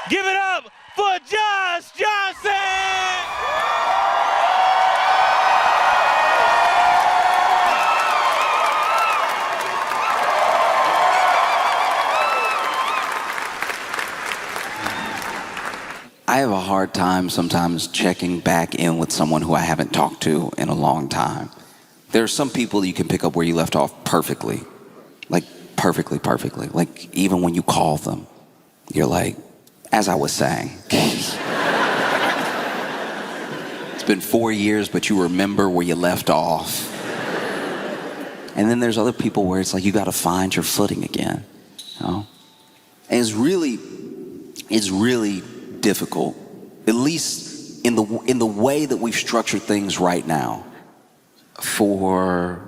Give it up for Josh Johnson! I have a hard time sometimes checking back in with someone who I haven't talked to in a long time. There are some people that you can pick up where you left off perfectly. Like perfectly. Like even when you call them, you're like, as I was saying. It's been 4 years, but you remember where you left off. And then there's other people where it's like you gotta find your footing again. You know? And it's really difficult, at least in the way that we've structured things right now, for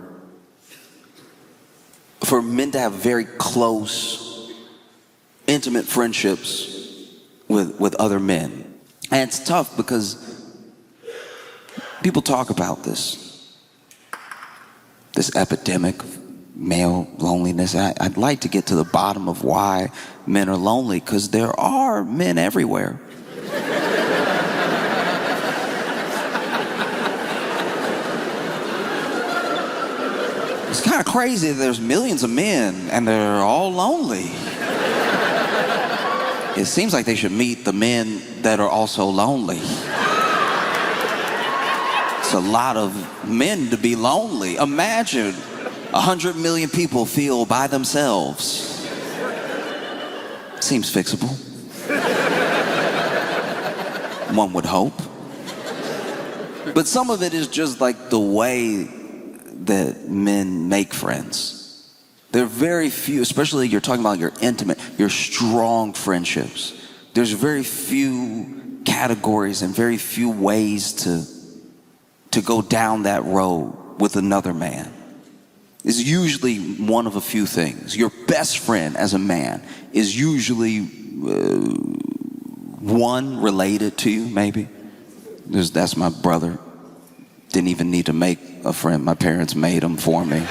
men to have very close, intimate friendships with other men. And it's tough because people talk about this epidemic of male loneliness. I'd like to get to the bottom of why men are lonely, because there are men everywhere. It's kind of crazy that there's millions of men and they're all lonely. It seems like they should meet the men that are also lonely. It's a lot of men to be lonely. Imagine 100 million people feel by themselves. Seems fixable. One would hope. But some of it is just like the way that men make friends. There are very few, especially you're talking about your intimate, your strong friendships. There's very few categories and very few ways to go down that road with another man. It's usually one of a few things. Your best friend as a man is usually one related to you, maybe. That's my brother. Didn't even need to make a friend. My parents made him for me.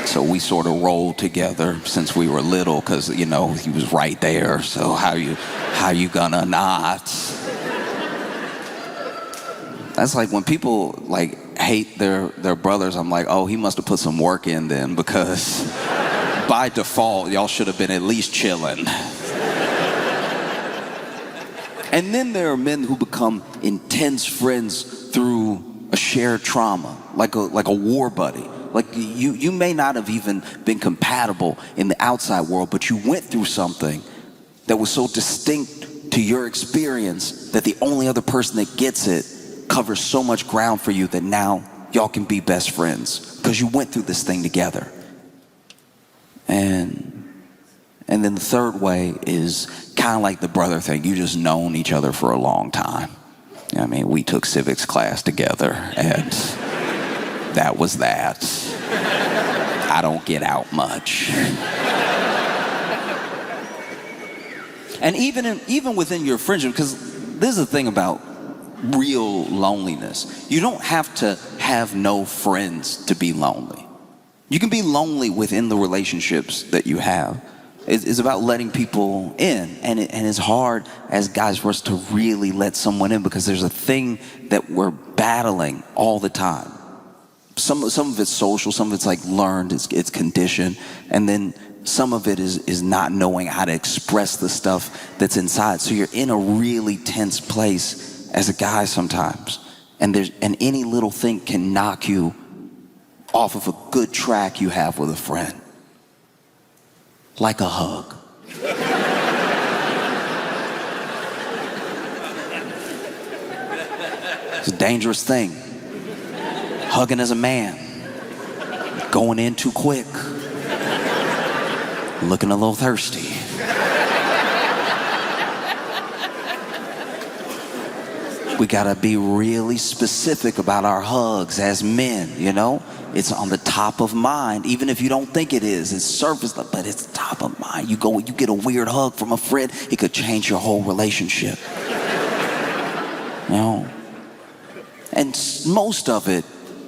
So we sort of rolled together since we were little, because, you know, he was right there. So how you gonna not? That's like when people like hate their brothers, I'm like, oh, he must have put some work in then, because by default, y'all should have been at least chilling. And then there are men who become intense friends through a shared trauma, like a war buddy. Like you may not have even been compatible in the outside world, but you went through something that was so distinct to your experience that the only other person that gets it covers so much ground for you that now y'all can be best friends because you went through this thing together. And then the third way is kind of like the brother thing. You just known each other for a long time. I mean, we took civics class together, and that was that. I don't get out much. And even within your friendship, because this is the thing about real loneliness. You don't have to have no friends to be lonely. You can be lonely within the relationships that you have. It's about letting people in, and it's hard as guys for us to really let someone in, because there's a thing that we're battling all the time. Some of it's social, some of it's like learned, it's conditioned, and then some of it is not knowing how to express the stuff that's inside. So you're in a really tense place as a guy sometimes, and any little thing can knock you off of a good track you have with a friend. Like a hug. It's a dangerous thing. Hugging as a man. Going in too quick. Looking a little thirsty. We gotta be really specific about our hugs as men, you know? It's on the top of mind, even if you don't think it is. It's surface level, but it's top of mind. You get a weird hug from a friend, it could change your whole relationship. You know? And most of it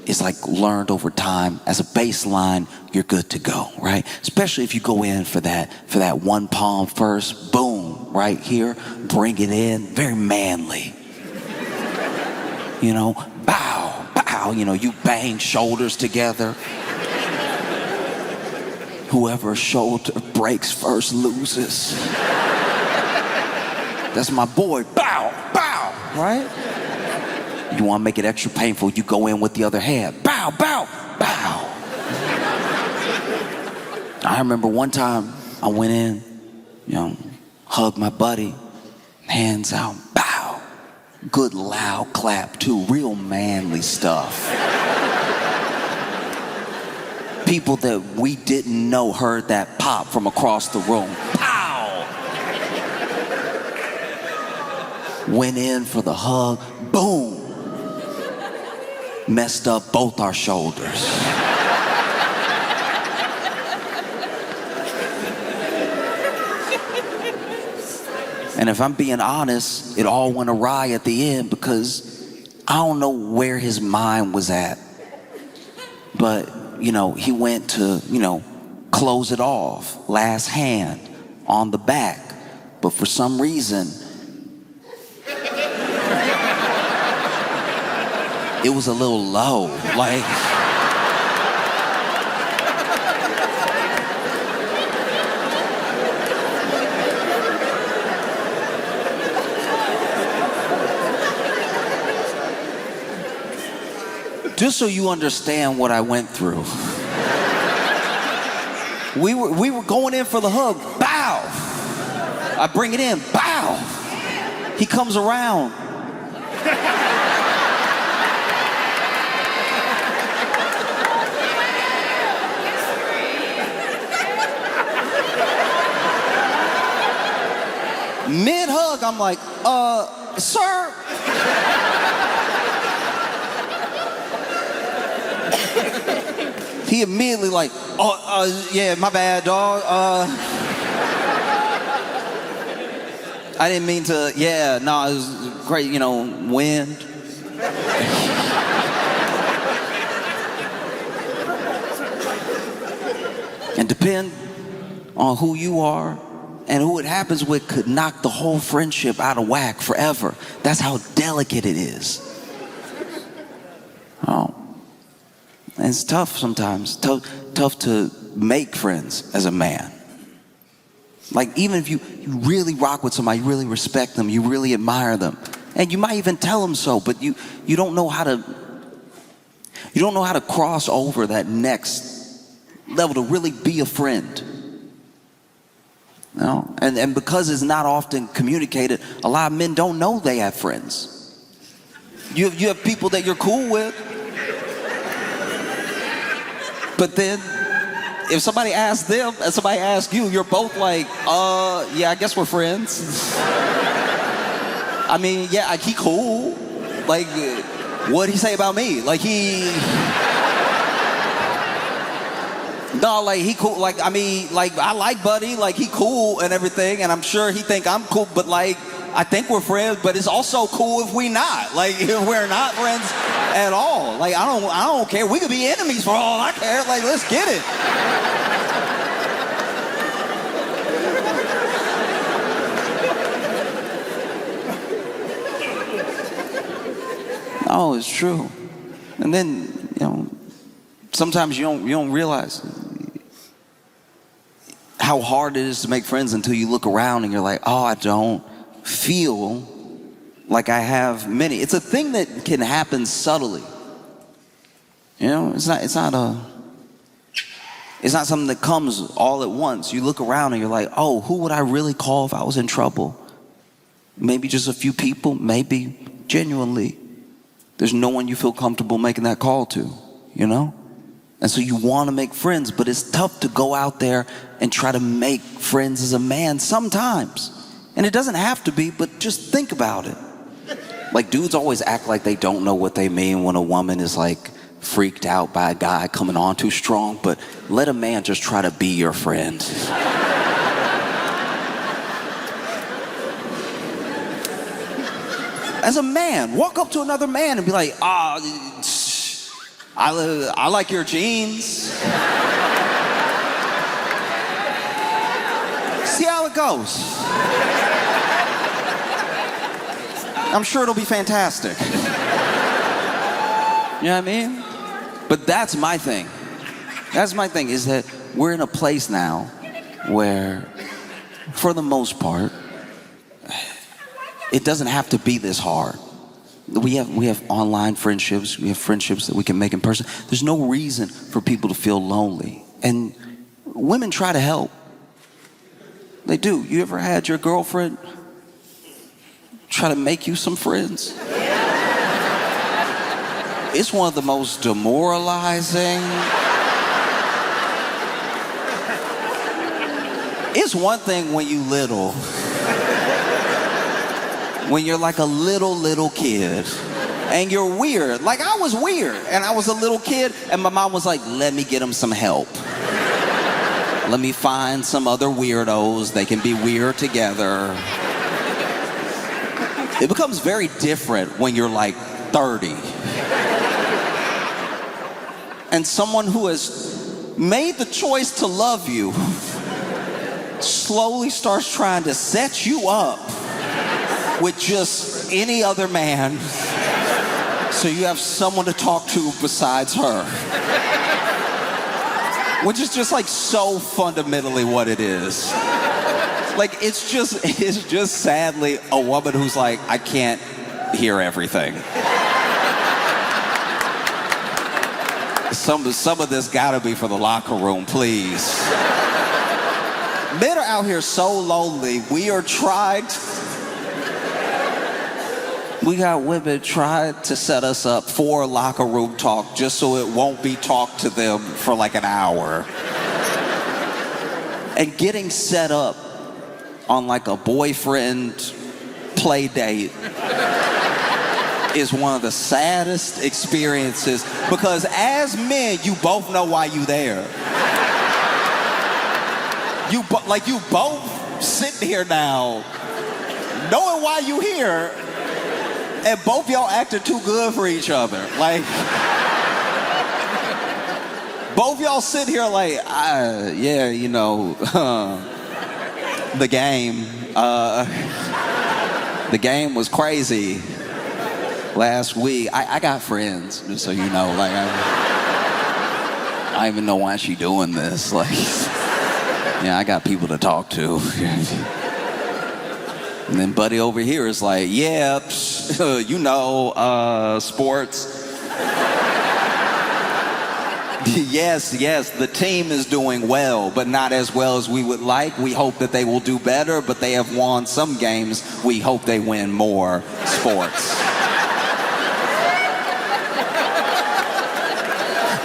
is like learned over time. As a baseline, you're good to go, right? Especially if you go in for that one palm first, boom, right here, bring it in, very manly. You know, bow, bow, you know, you bang shoulders together. Whoever shoulder breaks first loses. That's my boy, bow, bow, right? You want to make it extra painful, you go in with the other hand. Bow, bow, bow. I remember one time I went in, you know, hugged my buddy, hands out, bow. Good loud clap too, real manly stuff. People that we didn't know heard that pop from across the room. Pow! Went in for the hug, boom. Messed up both our shoulders. And if I'm being honest, it all went awry at the end because I don't know where his mind was at. But, you know, he went to, you know, close it off, last hand on the back. But for some reason, it was a little low, like. Just so you understand what I went through. We were going in for the hug, bow. I bring it in, bow. He comes around. Mid-hug, I'm like, sir. He immediately like, yeah, my bad, dog. I didn't mean to, yeah, no, it was great, you know, wind. And depend on who you are and who it happens with could knock the whole friendship out of whack forever. That's how delicate it is. Oh. And it's tough sometimes, tough to make friends as a man. Like even if you really rock with somebody, you really respect them, you really admire them, and you might even tell them so, but you don't know how to cross over that next level to really be a friend. You know? And because it's not often communicated, a lot of men don't know they have friends. You have people that you're cool with. But then, if somebody asks them and somebody asks you, you're both like, yeah, I guess we're friends. I mean, yeah, he cool. Like, what'd he say about me? Like, no, like, he cool. Like, I mean, like, I like Buddy. Like, he cool and everything. And I'm sure he think I'm cool. But, like, I think we're friends. But it's also cool if we not. Like, if we're not friends at all. Like, I don't care. We could be enemies for all I care. Like, let's get it. Oh, it's true. And then, you know, sometimes you don't realize how hard it is to make friends until you look around and you're like, oh, I don't feel like I have many. It's a thing that can happen subtly. You know, it's not something that comes all at once. You look around and you're like, oh, who would I really call if I was in trouble? Maybe just a few people, maybe genuinely. There's no one you feel comfortable making that call to, you know? And so you want to make friends, but it's tough to go out there and try to make friends as a man sometimes. And it doesn't have to be, but just think about it. Like, dudes always act like they don't know what they mean when a woman is like freaked out by a guy coming on too strong, but let a man just try to be your friend. As a man, walk up to another man and be like, I like your jeans. See how it goes. I'm sure it'll be fantastic. You know what I mean? But that's my thing. That's my thing, is that we're in a place now where, for the most part, it doesn't have to be this hard. We have online friendships. We have friendships that we can make in person. There's no reason for people to feel lonely. And women try to help. They do. You ever had your girlfriend try to make you some friends? It's one of the most demoralizing. It's one thing when you little. When you're like a little kid and you're weird. Like I was weird and I was a little kid and my mom was like, let me get him some help. Let me find some other weirdos. They can be weird together. It becomes very different when you're like 30. And someone who has made the choice to love you slowly starts trying to set you up with just any other man so you have someone to talk to besides her. Which is just like so fundamentally what it is. Like it's just sadly a woman who's like, I can't hear everything. Some of this gotta be for the locker room, please. Men are out here so lonely. We got women trying to set us up for locker room talk just so it won't be talked to them for like an hour. And getting set up on like a boyfriend play date is one of the saddest experiences because as men, you both know why you there. You both sitting here now knowing why you here. And both y'all acting too good for each other. Like, both y'all sit here like, yeah, you know, the game was crazy last week. I got friends, just so you know. Like, I don't even know why she doing this. Like, yeah, I got people to talk to. And then buddy over here is like, yeah, you know, sports. Yes, the team is doing well, but not as well as we would like. We hope that they will do better, but they have won some games. We hope they win more. Sports.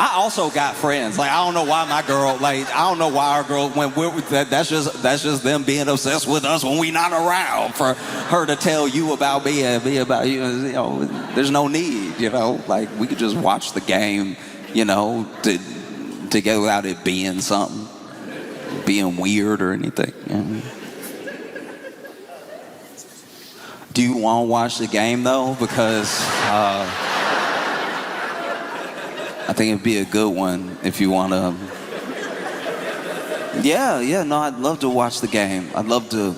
I also got friends. Like, I don't know why my girl, like, I don't know why our girl, when that's just them being obsessed with us when we not around for her to tell you about me and me about you. You know, there's no need, you know, like we could just watch the game, you know, together without it being something, being weird or anything. You know? Do you want to watch the game though? Because, I think it'd be a good one if you want to. Yeah, no, I'd love to watch the game. I'd love to.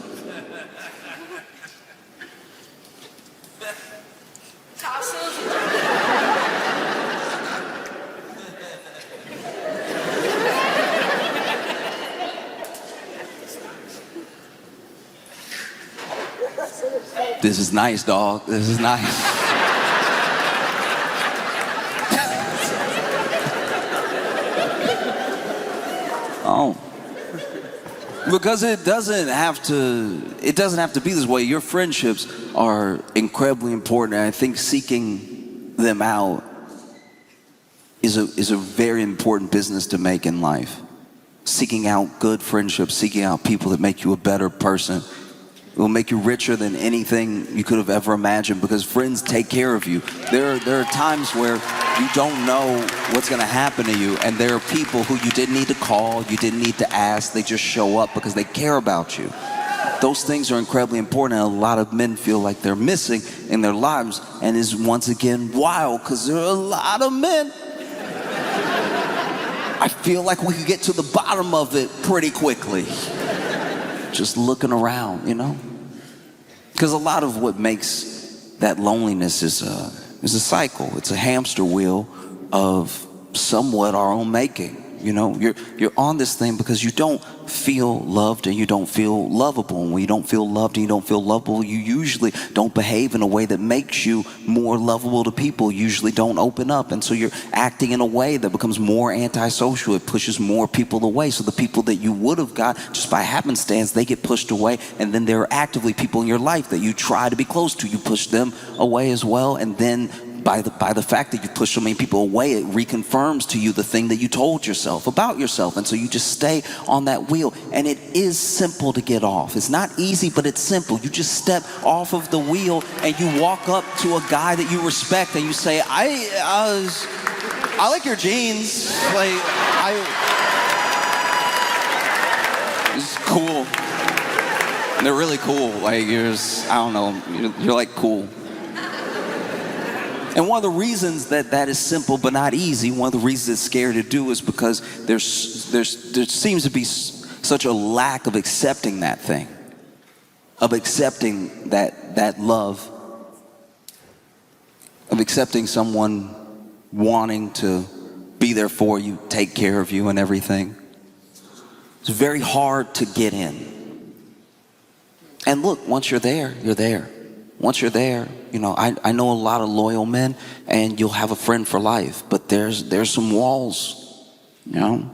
This is nice, dog. This is nice. Oh, because it doesn't have to be this way. Your friendships are incredibly important, and I think seeking them out is a very important business to make in life. Seeking out good friendships, seeking out people that make you a better person. It will make you richer than anything you could have ever imagined because friends take care of you. There are times where you don't know what's going to happen to you, and there are people who you didn't need to call, you didn't need to ask, they just show up because they care about you. Those things are incredibly important, and a lot of men feel like they're missing in their lives, and is once again wild because there are a lot of men I feel like we could get to the bottom of it pretty quickly. Just looking around, you know? Because a lot of what makes that loneliness is a cycle. It's a hamster wheel of somewhat our own making. You know, you're on this thing because you don't feel loved and you don't feel lovable. And when you don't feel loved and you don't feel lovable, you usually don't behave in a way that makes you more lovable to people. You usually don't open up. And so you're acting in a way that becomes more antisocial. It pushes more people away. So the people that you would have got just by happenstance, they get pushed away. And then there are actively people in your life that you try to be close to. You push them away as well. And then by the fact that you push so many people away, it reconfirms to you the thing that you told yourself about yourself. And so you just stay on that wheel. And it is simple to get off. It's not easy, but it's simple. You just step off of the wheel and you walk up to a guy that you respect and you say, I like your jeans. Like, it's cool. They're really cool. Like, I don't know, you're like cool. And one of the reasons that is simple but not easy, one of the reasons it's scary to do is because there seems to be such a lack of accepting that thing, of accepting that love, of accepting someone wanting to be there for you, take care of you and everything. It's very hard to get in. And look, once you're there, you're there. Once you're there, you know, I know a lot of loyal men, and you'll have a friend for life. But there's some walls, you know.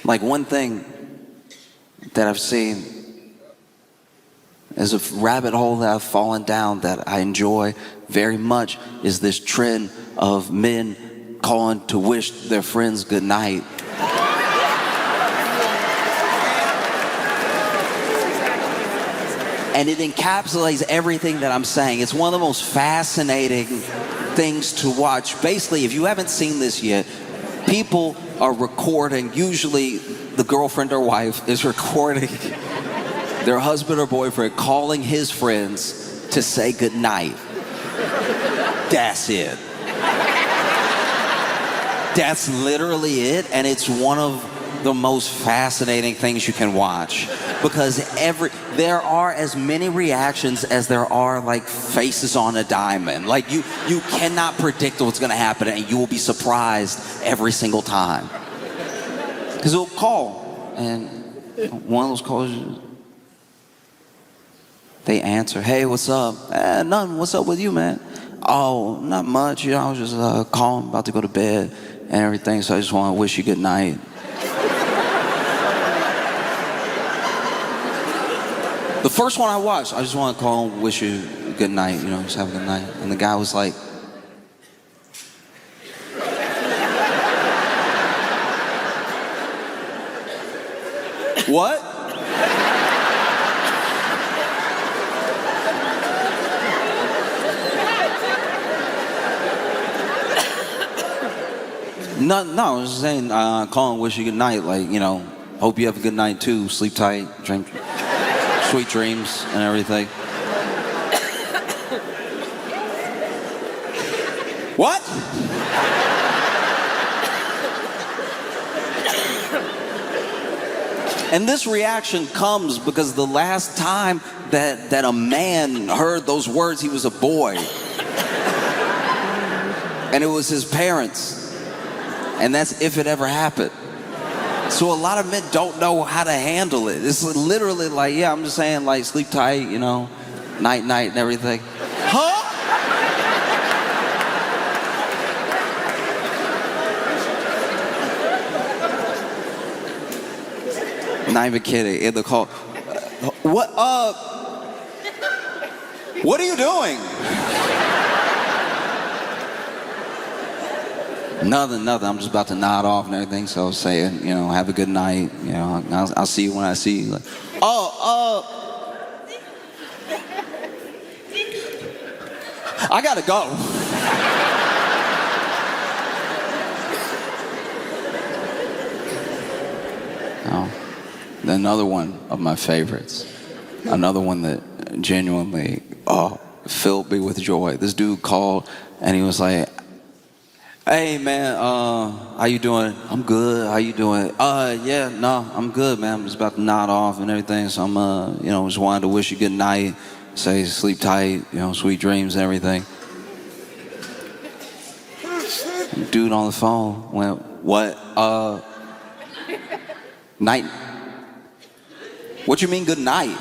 Like one thing that I've seen is a rabbit hole that I've fallen down that I enjoy very much is this trend of men calling to wish their friends good night. And it encapsulates everything that I'm saying. It's one of the most fascinating things to watch. Basically, if you haven't seen this yet, people are recording, usually the girlfriend or wife is recording their husband or boyfriend calling his friends to say goodnight. That's it. That's literally it, and it's one of the most fascinating things you can watch, because there are as many reactions as there are like faces on a diamond. Like you cannot predict what's going to happen, and you will be surprised every single time. Because it'll call, and one of those calls, they answer, "Hey, what's up?" "Nothing. What's up with you, man?" "Oh, not much. You know, I was just calling, about to go to bed and everything, so I just want to wish you good night." The first one I watched, I just want to call and wish you good night, you know, just have a good night. And the guy was like, "What?" No, I was just saying, call and wish you good night. Like, you know, hope you have a good night too. Sleep tight, drink sweet dreams and everything. What? And this reaction comes because the last time that a man heard those words, he was a boy. And it was his parents. And that's if it ever happened. So a lot of men don't know how to handle it. It's literally like, yeah, I'm just saying, like, sleep tight, you know, night and everything. Huh? Not even kidding. In the call, what are you doing? Nothing. I'm just about to nod off and everything. So I was saying, you know, have a good night. You know, I'll see you when I see you. Like, I gotta go. Oh, another one of my favorites. Another one that genuinely filled me with joy. This dude called and he was like, Hey man, how you doing? I'm good. How you doing? Yeah, no, I'm good, man. I'm just about to nod off and everything. So I'm, just wanted to wish you good night. Say sleep tight, sweet dreams and everything. Dude on the phone went, what? Night? What you mean good night?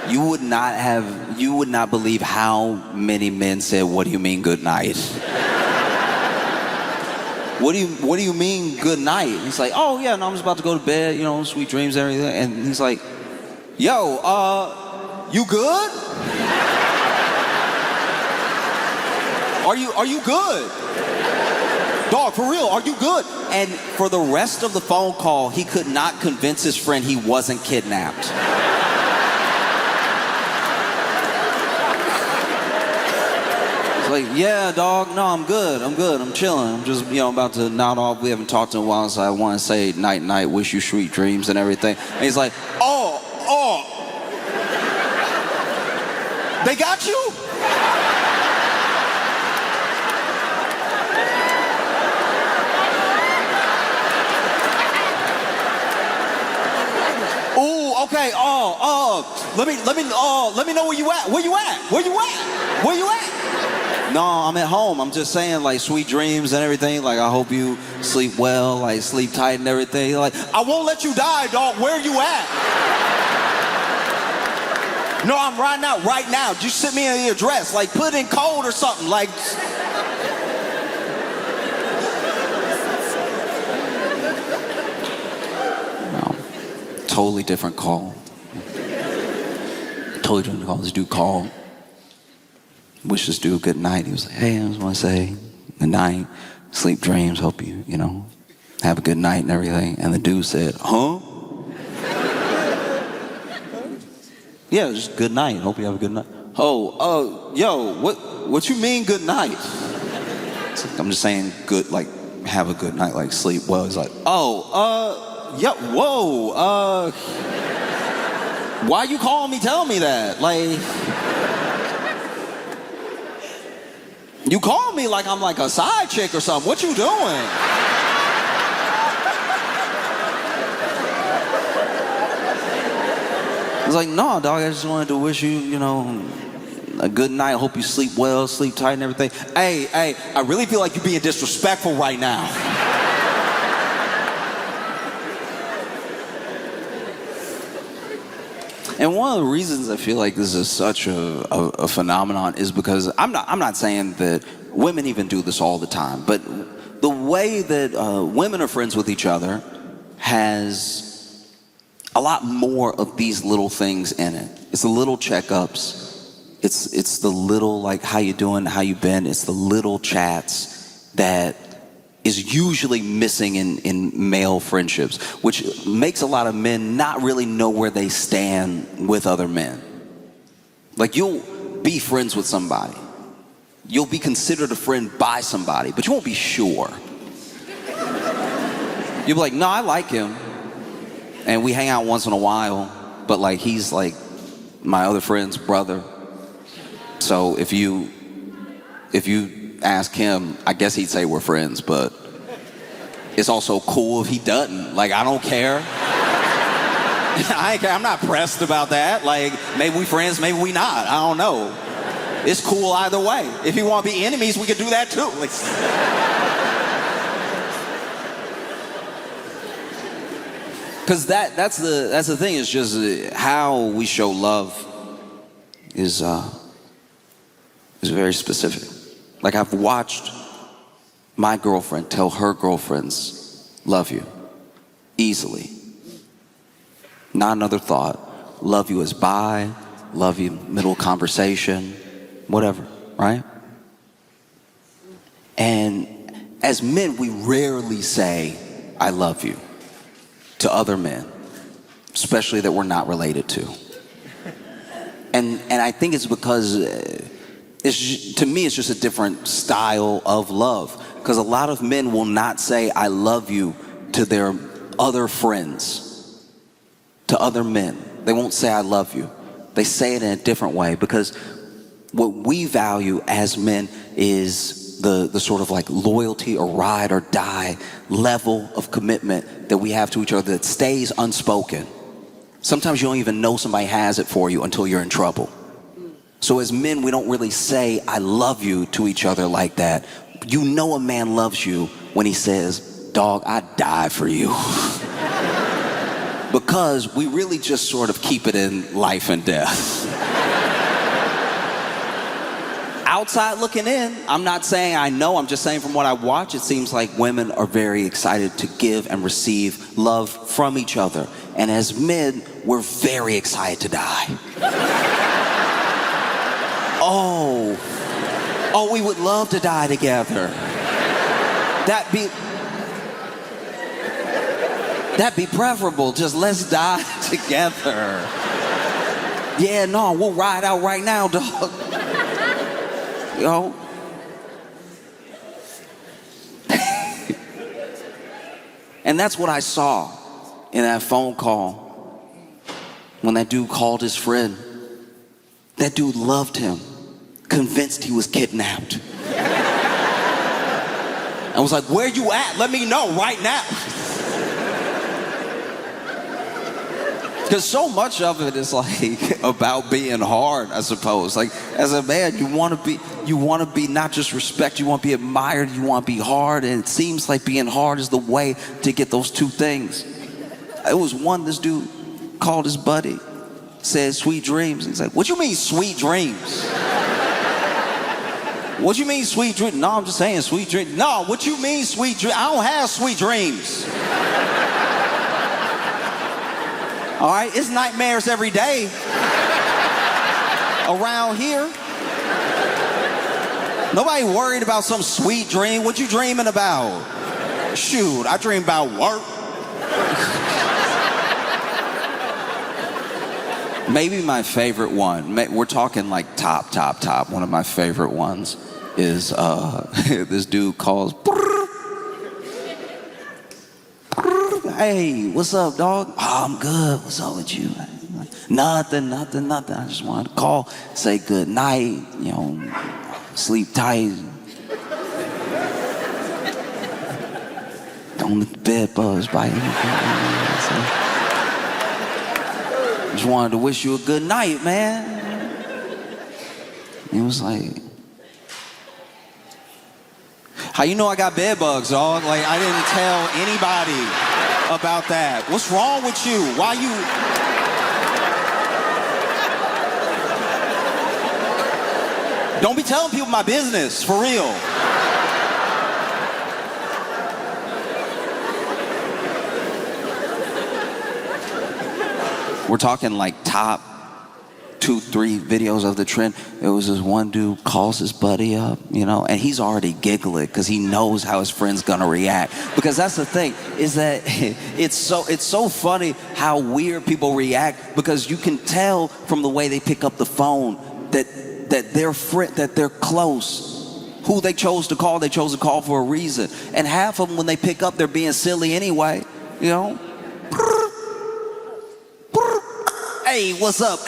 You would not believe how many men said, what do you mean good night? What do you mean good night? He's like, oh yeah, no, I'm just about to go to bed, sweet dreams and everything. And he's like, yo, you good? Are you good? Dog, for real, are you good? And for the rest of the phone call, he could not convince his friend he wasn't kidnapped. Like, yeah, dog, no, I'm good, I'm chilling. I'm just, about to nod off. We haven't talked in a while, so I want to say night, wish you sweet dreams and everything. And he's like, oh, they got you? Ooh, okay, let me know where you at. Where you at? No, I'm at home. I'm just saying, like, sweet dreams and everything. Like, I hope you sleep well, like, sleep tight and everything. Like, I won't let you die, dog. Where you at? No, I'm right now. Just send me the address. Like, put in code or something. Like, no, totally different call. Totally different call. This dude called. Wish this dude good night. He was like, hey, I just want to say good night, sleep dreams, hope you, have a good night and everything. And the dude said, huh? Yeah, just good night. Hope you have a good night. Yo, what you mean good night? Like, I'm just saying good, like, have a good night, like sleep well. He's like, yeah, whoa, why you calling me telling me that? Like, you call me like I'm like a side chick or something. What you doing? I was like, no, dog, I just wanted to wish you, a good night. Hope you sleep well, sleep tight and everything. Hey, I really feel like you're being disrespectful right now. And one of the reasons I feel like this is such a phenomenon is because I'm not saying that women even do this all the time, but the way that women are friends with each other has a lot more of these little things in it. It's the little checkups. It's the little, like, how you doing, how you been. It's the little chats that is usually missing in male friendships, which makes a lot of men not really know where they stand with other men. Like, you'll be friends with somebody. You'll be considered a friend by somebody, but you won't be sure. You'll be like, no, I like him. And we hang out once in a while, but like, he's like my other friend's brother. So if you ask him, I guess he'd say we're friends, but it's also cool if he doesn't. Like, I don't care. I ain't care. I'm not pressed about that. Like, maybe we friends, maybe we not. I don't know. It's cool either way. If you want to be enemies, we could do that too. Like, because that's the thing. Is just how we show love is very specific. Like, I've watched my girlfriend tell her girlfriends, love you, easily. Not another thought. Love you is bye, love you middle conversation, whatever, right? And as men, we rarely say, I love you to other men, especially that we're not related to. And I think it's because to me, it's just a different style of love. Because a lot of men will not say, I love you to their other friends, to other men. They won't say, I love you. They say it in a different way because what we value as men is the sort of like loyalty or ride or die level of commitment that we have to each other that stays unspoken. Sometimes you don't even know somebody has it for you until you're in trouble. So as men, we don't really say I love you to each other like that. You know a man loves you when he says, dog, I'd die for you. Because we really just sort of keep it in life and death. Outside looking in, I'm not saying I know, I'm just saying from what I watch, it seems like women are very excited to give and receive love from each other. And as men, we're very excited to die. Oh, we would love to die together. That'd be preferable. Just let's die together. Yeah, no, we'll ride out right now, dog. You know? And that's what I saw in that phone call when that dude called his friend. That dude loved him, convinced he was kidnapped. I was like, where you at? Let me know right now. Because so much of it is like about being hard, I suppose. Like as a man, you want to be not just respected, you want to be admired, you want to be hard, and it seems like being hard is the way to get those two things. It was this dude called his buddy, said sweet dreams. He's like, what you mean sweet dreams? What you mean sweet dreams? No, I'm just saying sweet dreams. No, what you mean sweet dreams? I don't have sweet dreams. All right, it's nightmares every day around here. Nobody worried about some sweet dream. What you dreaming about? Shoot, I dream about work. Maybe my favorite one, we're talking like top. One of my favorite ones is this dude calls. Hey, what's up, dog? Oh, I'm good. What's up with you? Nothing. I just wanted to call, say good night, sleep tight. Don't let the bed bugs bite you. Just wanted to wish you a good night, man. He was like, how you know I got bed bugs, dog? Like, I didn't tell anybody about that. What's wrong with you? Why you... Don't be telling people my business, for real. We're talking like top 2-3 videos of the trend. It was this one dude calls his buddy up, and he's already giggling because he knows how his friend's gonna react. Because that's the thing, is that it's so funny how weird people react, because you can tell from the way they pick up the phone that their friend, that they're close. Who they chose to call for a reason. And half of them, when they pick up, they're being silly anyway, Hey, what's up?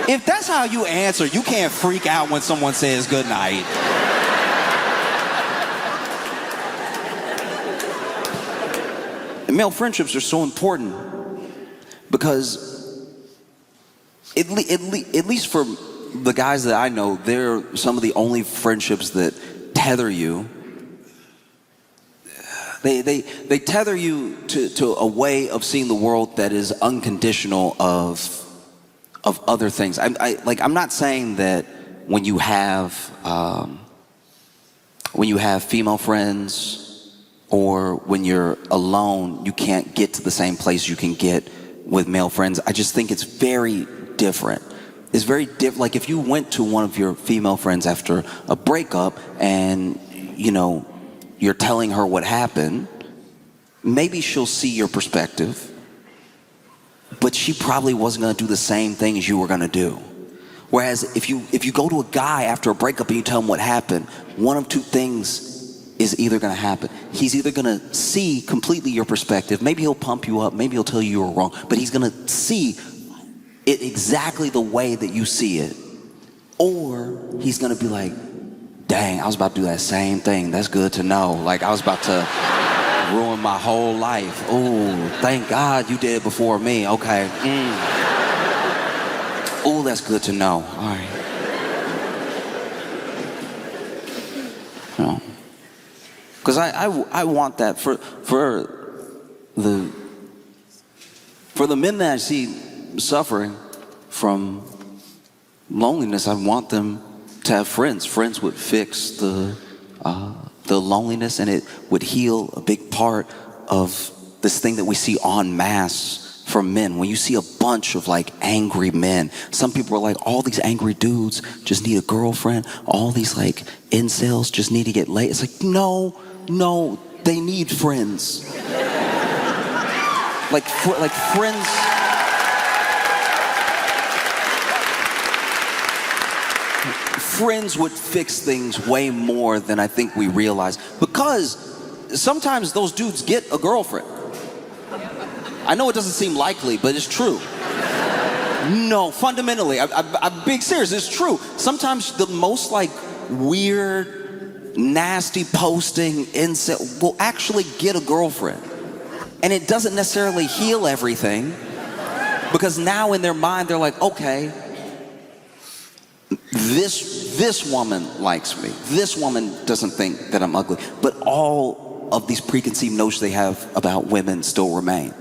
If that's how you answer, you can't freak out when someone says good night. And male friendships are so important because at least for the guys that I know, they're some of the only friendships that tether you. They tether you to a way of seeing the world that is unconditional of other things. I'm not saying that when you have female friends or when you're alone, you can't get to the same place you can get with male friends. I just think it's very different. It's very different. Like if you went to one of your female friends after a breakup and you're telling her what happened, maybe she'll see your perspective, but she probably wasn't going to do the same thing as you were going to do. Whereas if you go to a guy after a breakup and you tell him what happened, one of two things is either going to happen. He's either going to see completely your perspective. Maybe he'll pump you up. Maybe he'll tell you you were wrong. But he's going to see it exactly the way that you see it. Or he's going to be like, dang, I was about to do that same thing. That's good to know. Like, I was about to ruin my whole life. Oh, thank God you did before me. Okay. Oh, that's good to know. All right. No. Because I want that for the men that I see suffering from loneliness. I want them to have friends. Friends would fix the loneliness, and it would heal a big part of this thing that we see en masse from men. When you see a bunch of like angry men, some people are like, all these angry dudes just need a girlfriend. All these like incels just need to get laid. It's like, no, they need friends. like friends. Friends would fix things way more than I think we realize, because sometimes those dudes get a girlfriend. I know it doesn't seem likely, but it's true. No, fundamentally, I'm being serious, it's true. Sometimes the most like weird, nasty posting incel will actually get a girlfriend. And it doesn't necessarily heal everything, because now in their mind they're like, okay, this woman likes me. This woman doesn't think that I'm ugly. But all of these preconceived notions they have about women still remain.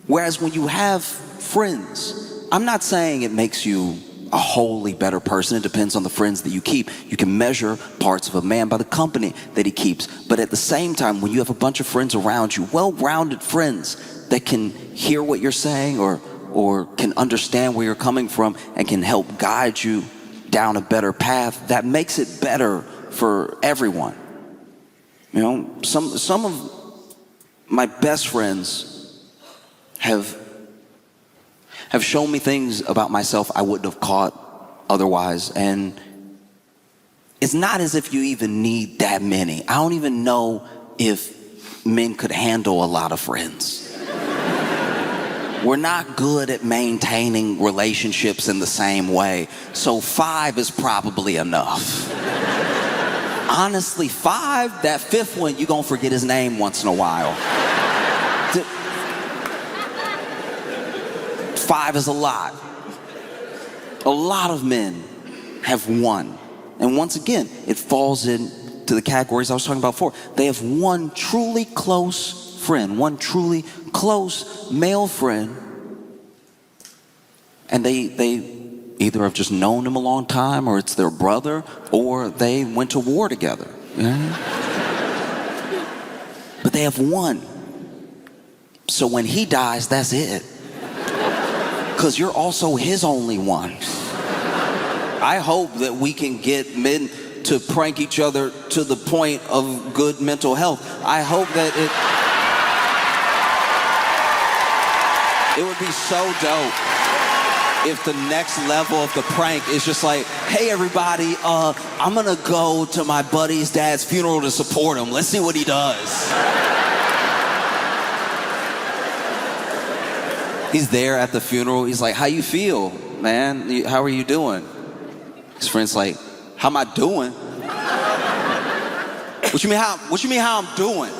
Whereas when you have friends, I'm not saying it makes you a wholly better person. It depends on the friends that you keep. You can measure parts of a man by the company that he keeps. But at the same time, when you have a bunch of friends around you, well-rounded friends that can hear what you're saying or can understand where you're coming from and can help guide you down a better path, that makes it better for everyone. You know, some of my best friends have shown me things about myself I wouldn't have caught otherwise. And it's not as if you even need that many. I don't even know if men could handle a lot of friends. We're not good at maintaining relationships in the same way. So 5 is probably enough. Honestly, 5, that 5th one, you're gonna forget his name once in a while. 5 is a lot. A lot of men have one. And once again, it falls into the categories I was talking about before. They have one truly close friend, one truly close male friend, and they either have just known him a long time, or it's their brother, or they went to war together. Yeah? But they have one. So when he dies, that's it. Because you're also his only one. I hope that we can get men to prank each other to the point of good mental health. I hope that it would be so dope if the next level of the prank is just like, hey everybody, I'm gonna go to my buddy's dad's funeral to support him. Let's see what he does. He's there at the funeral. He's like, how you feel, man? How are you doing? His friend's like, how am I doing? What you mean how I'm doing?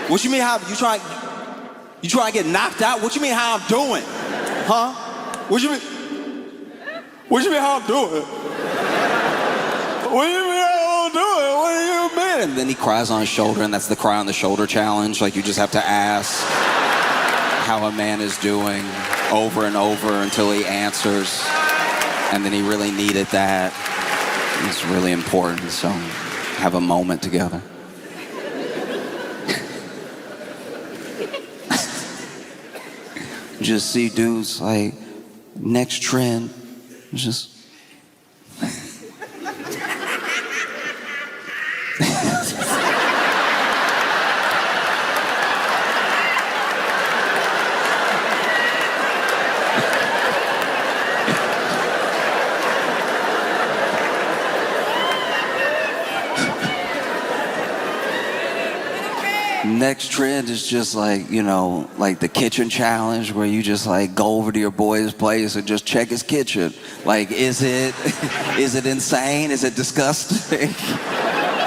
What you mean how you trying to get knocked out? What you mean how I'm doing? Huh? What you mean how I'm doing? What do you mean how I'm doing? What do you mean? And then he cries on his shoulder, and that's the cry on the shoulder challenge. Like, you just have to ask how a man is doing over and over until he answers. And then he really needed that. It's really important, so have a moment together. Just see dudes like, next trend, just Next trend is just like, you know, like the kitchen challenge where you just like go over to your boy's place and just check his kitchen. Like, is it insane? Is it disgusting?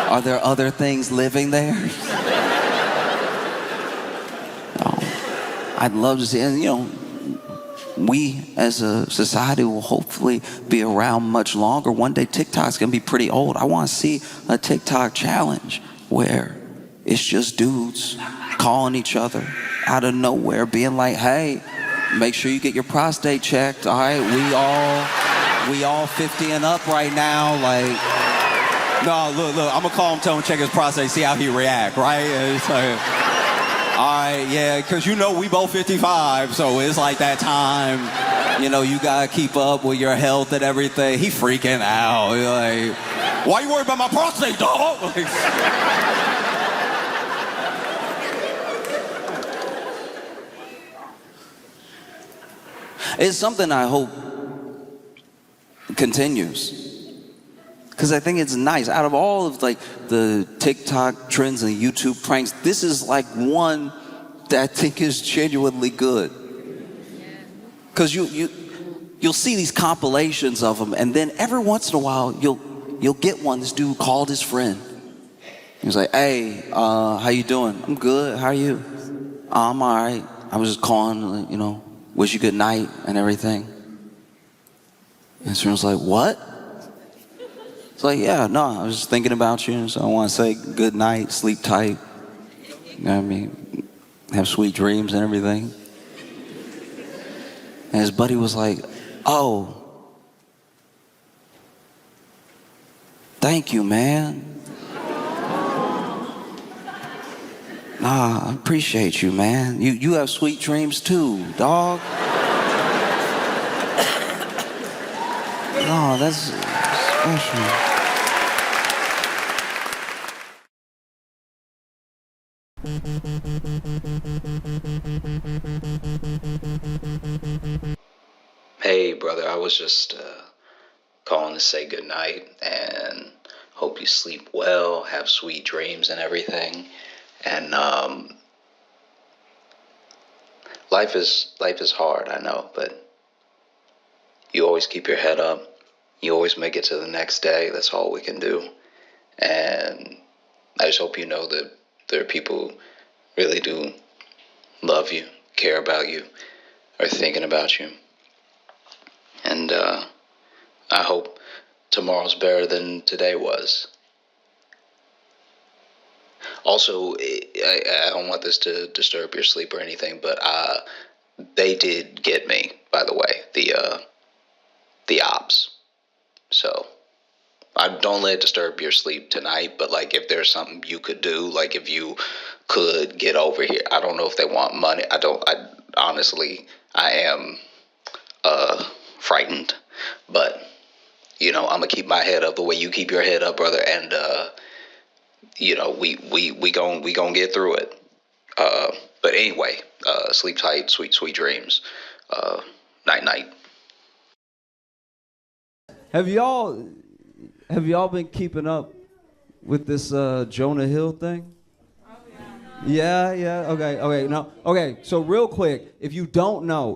Are there other things living there? I'd love to see, and you know, we as a society will hopefully be around much longer. One day TikTok's gonna be pretty old. I wanna see a TikTok challenge where it's just dudes calling each other out of nowhere, being like, hey, make sure you get your prostate checked, all right? We all 50 and up right now, like, no, look, I'm gonna call him, tell him to check his prostate, see how he react, right? It's like, all right, yeah, because you know we both 55, so it's like that time, you know, you gotta keep up with your health and everything. He freaking out, like, why you worried about my prostate, dog? It's something I hope continues, because I think it's nice. Out of all of like the TikTok trends and YouTube pranks, this is like one that I think is genuinely good. Because you'll see these compilations of them, and then every once in a while you'll get one. This dude called his friend. He was like, "Hey, how you doing? I'm good. How are you? I'm all right. I was just calling, you know, wish you good night and everything." And his friend was like, "What?" It's like, "Yeah, no, I was just thinking about you, so I want to say good night, sleep tight. You know what I mean? Have sweet dreams and everything." And his buddy was like, "Oh, thank you, man. Nah, I appreciate you, man. You have sweet dreams too, dog." No, that's special. Hey, brother, I was just calling to say goodnight and hope you sleep well, have sweet dreams and everything. And life is hard, I know, but you always keep your head up. You always make it to the next day. That's all we can do. And I just hope you know that there are people who really do love you, care about you, are thinking about you. And I hope tomorrow's better than today was. Also, I don't want this to disturb your sleep or anything, but they did get me, by the way, the ops. So I don't let it disturb your sleep tonight, but like if there's something you could do, like if you could get over here. I don't know if they want money. I honestly, I am frightened, but you know, I'm gonna keep my head up the way you keep your head up, brother, and you know, we gon' get through it. But anyway, sleep tight, sweet dreams. Night night. Have y'all been keeping up with this Jonah Hill thing? Yeah. Okay. No. Okay. So real quick, if you don't know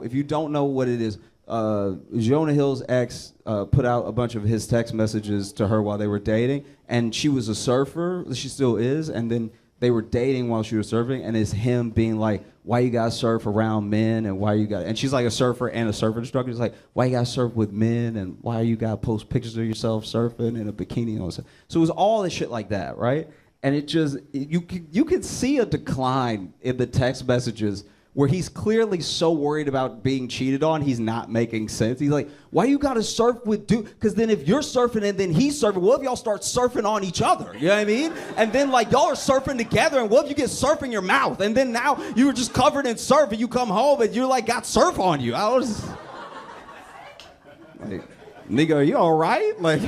what it is, Jonah Hill's ex put out a bunch of his text messages to her while they were dating, and she was a surfer. She still is, and then they were dating while she was surfing, and it's him being like, "Why you gotta surf around men, and why you got?" And she's like a surfer and a surfer instructor. He's like, "Why you gotta surf with men, and why you gotta post pictures of yourself surfing in a bikini and all that?" So it was all this shit like that, right? And it just you could see a decline in the text messages where he's clearly so worried about being cheated on, he's not making sense. He's like, "Why you gotta surf with dude?" Because then if you're surfing and then he's surfing, what if y'all start surfing on each other? You know what I mean? And then like y'all are surfing together, and what if you get surf in your mouth? And then now you were just covered in surf, and you come home and you're like got surf on you. I was like, nigga, are you all right? Like,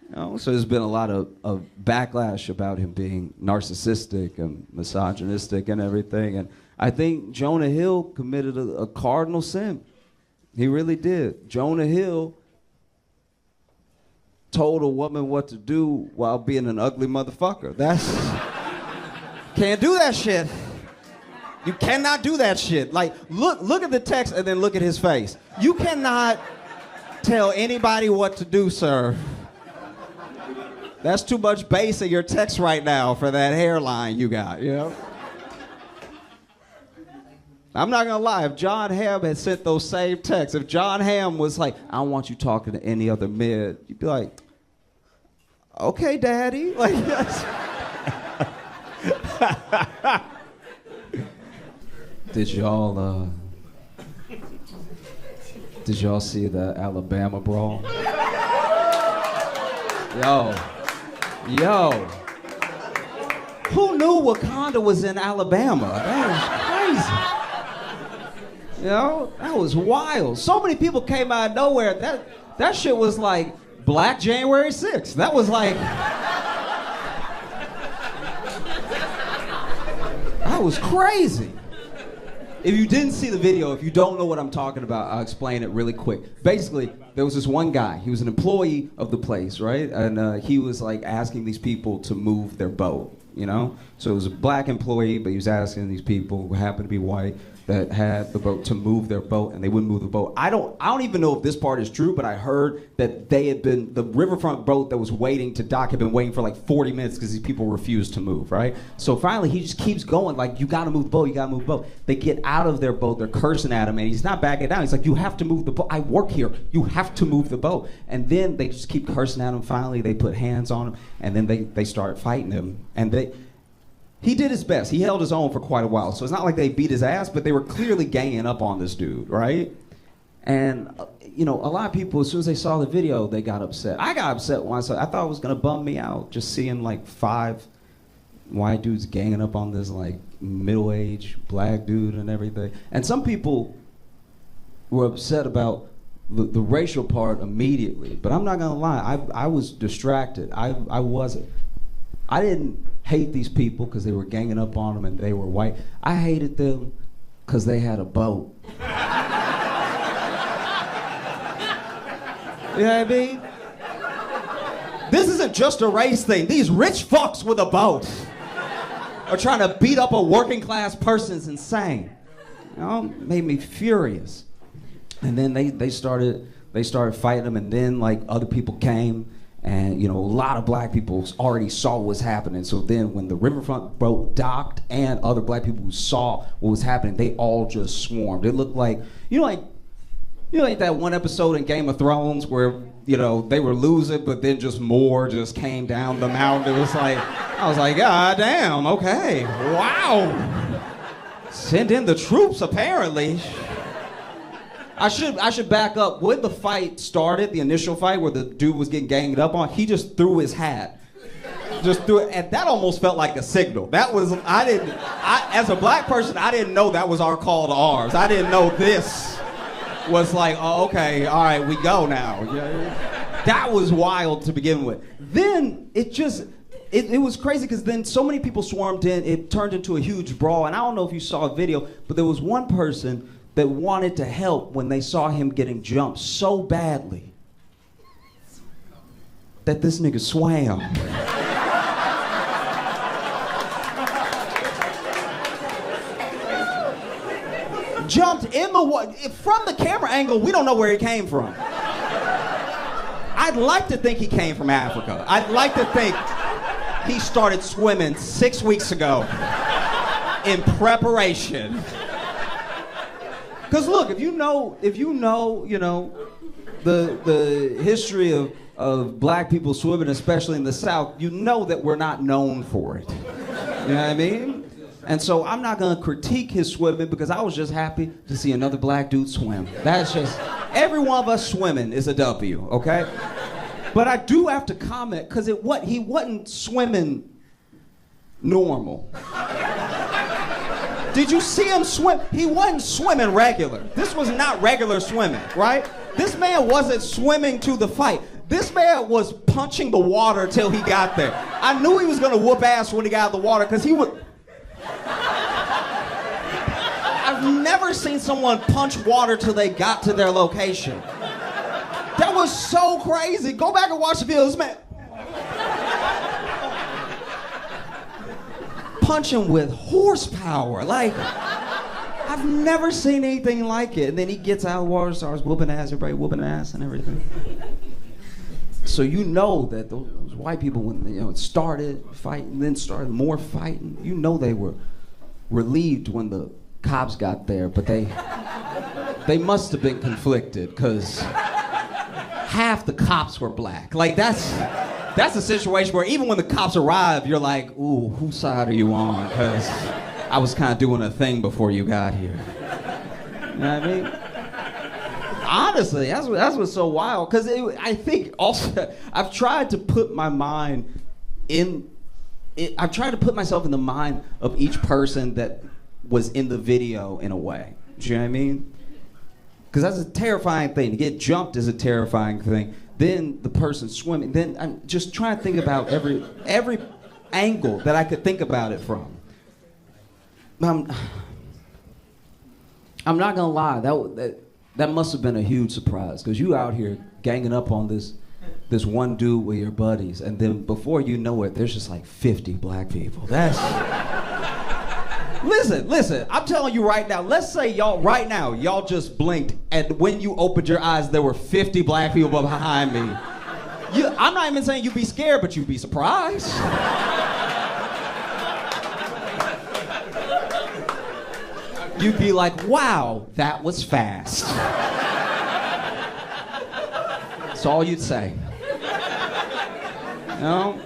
you know, so there's been a lot of backlash about him being narcissistic and misogynistic and everything. And I think Jonah Hill committed a cardinal sin. He really did. Jonah Hill told a woman what to do while being an ugly motherfucker. Can't do that shit. You cannot do that shit. Like, look at the text and then look at his face. You cannot tell anybody what to do, sir. That's too much bass in your text right now for that hairline you got, you know? I'm not gonna lie, if John Hamm had sent those same texts, if John Hamm was like, I don't want you talking to any other mid, you'd be like, okay, daddy. Like, Did y'all see the Alabama brawl? Yo. Who knew Wakanda was in Alabama? That was crazy. You know, that was wild. So many people came out of nowhere. That shit was like Black January 6th. That was like... That was crazy. If you didn't see the video, if you don't know what I'm talking about, I'll explain it really quick. Basically, there was this one guy. He was an employee of the place, right? And he was like asking these people to move their boat, you know? So it was a black employee, but he was asking these people who happened to be white that had the boat to move their boat, and they wouldn't move the boat. I don't even know if this part is true, but I heard that the riverfront boat that was waiting to dock had been waiting for like 40 minutes because these people refused to move, right? So finally, he just keeps going, like, you gotta move the boat, you gotta move the boat. They get out of their boat, they're cursing at him, and he's not backing down. He's like, you have to move the boat. I work here. You have to move the boat. And then they just keep cursing at him. Finally, they put hands on him, and then they start fighting him. And he did his best. He held his own for quite a while. So it's not like they beat his ass, but they were clearly ganging up on this dude, right? And, you know, a lot of people, as soon as they saw the video, they got upset. I got upset when I thought it was going to bum me out, just seeing like 5 white dudes ganging up on this like middle-aged black dude and everything. And some people were upset about the racial part immediately. But I'm not going to lie, I was distracted. I wasn't. I didn't hate these people because they were ganging up on them and they were white. I hated them because they had a boat. You know what I mean? This isn't just a race thing. These rich fucks with a boat are trying to beat up a working class person. Is insane. You know, made me furious. And then they started fighting them, and then like other people came. And, you know, a lot of black people already saw what was happening. So then when the riverfront boat docked and other black people who saw what was happening, they all just swarmed. It looked like, like that one episode in Game of Thrones where, you know, they were losing, but then just more just came down the mountain. It was like, I was like, God damn, okay, wow. Send in the troops, apparently. I should back up. When the fight started, the initial fight where the dude was getting ganged up on, he just threw his hat. Just threw it, and that almost felt like a signal. As a black person, I didn't know that was our call to arms. I didn't know this was like, oh, okay, all right, we go now. That was wild to begin with. Then it was crazy because then so many people swarmed in, it turned into a huge brawl, and I don't know if you saw a video, but there was one person that wanted to help when they saw him getting jumped so badly that this nigga swam. Jumped in the water. From the camera angle, we don't know where he came from. I'd like to think he came from Africa. I'd like to think he started swimming 6 weeks ago in preparation. Because look, if you know, the history of black people swimming, especially in the South, you know that we're not known for it. You know what I mean? And so I'm not gonna critique his swimming because I was just happy to see another black dude swim. That's just, every one of us swimming is a W, okay? But I do have to comment, because he wasn't swimming normal. Did you see him swim? He wasn't swimming regular. This was not regular swimming, right? This man wasn't swimming to the fight. This man was punching the water till he got there. I knew he was gonna whoop ass when he got out of the water, because he would... I've never seen someone punch water till they got to their location. That was so crazy. Go back and watch the video. This man... punching with horsepower. Like, I've never seen anything like it. And then he gets out of the water, starts whooping ass, everybody whooping ass and everything. So you know that those white people, when it started fighting, then started more fighting, you know they were relieved when the cops got there, but they must have been conflicted, because half the cops were black. Like, that's a situation where even when the cops arrive, you're like, ooh, whose side are you on? Because I was kind of doing a thing before you got here. You know what I mean? Honestly, that's what's so wild. Because I think also, I've tried to put my mind in, I've tried to put myself in the mind of each person that was in the video in a way. Do you know what I mean? Because that's a terrifying thing. To get jumped is a terrifying thing. Then the person swimming. Then I'm just trying to think about every angle that I could think about it from. I'm not gonna lie. That must have been a huge surprise, because you out here ganging up on this one dude with your buddies, and then before you know it, there's just like 50 black people. That's listen. I'm telling you right now. Let's say y'all just blinked, and when you opened your eyes, there were 50 black people behind me. I'm not even saying you'd be scared, but you'd be surprised. You'd be like, wow, that was fast. That's all you'd say. You know?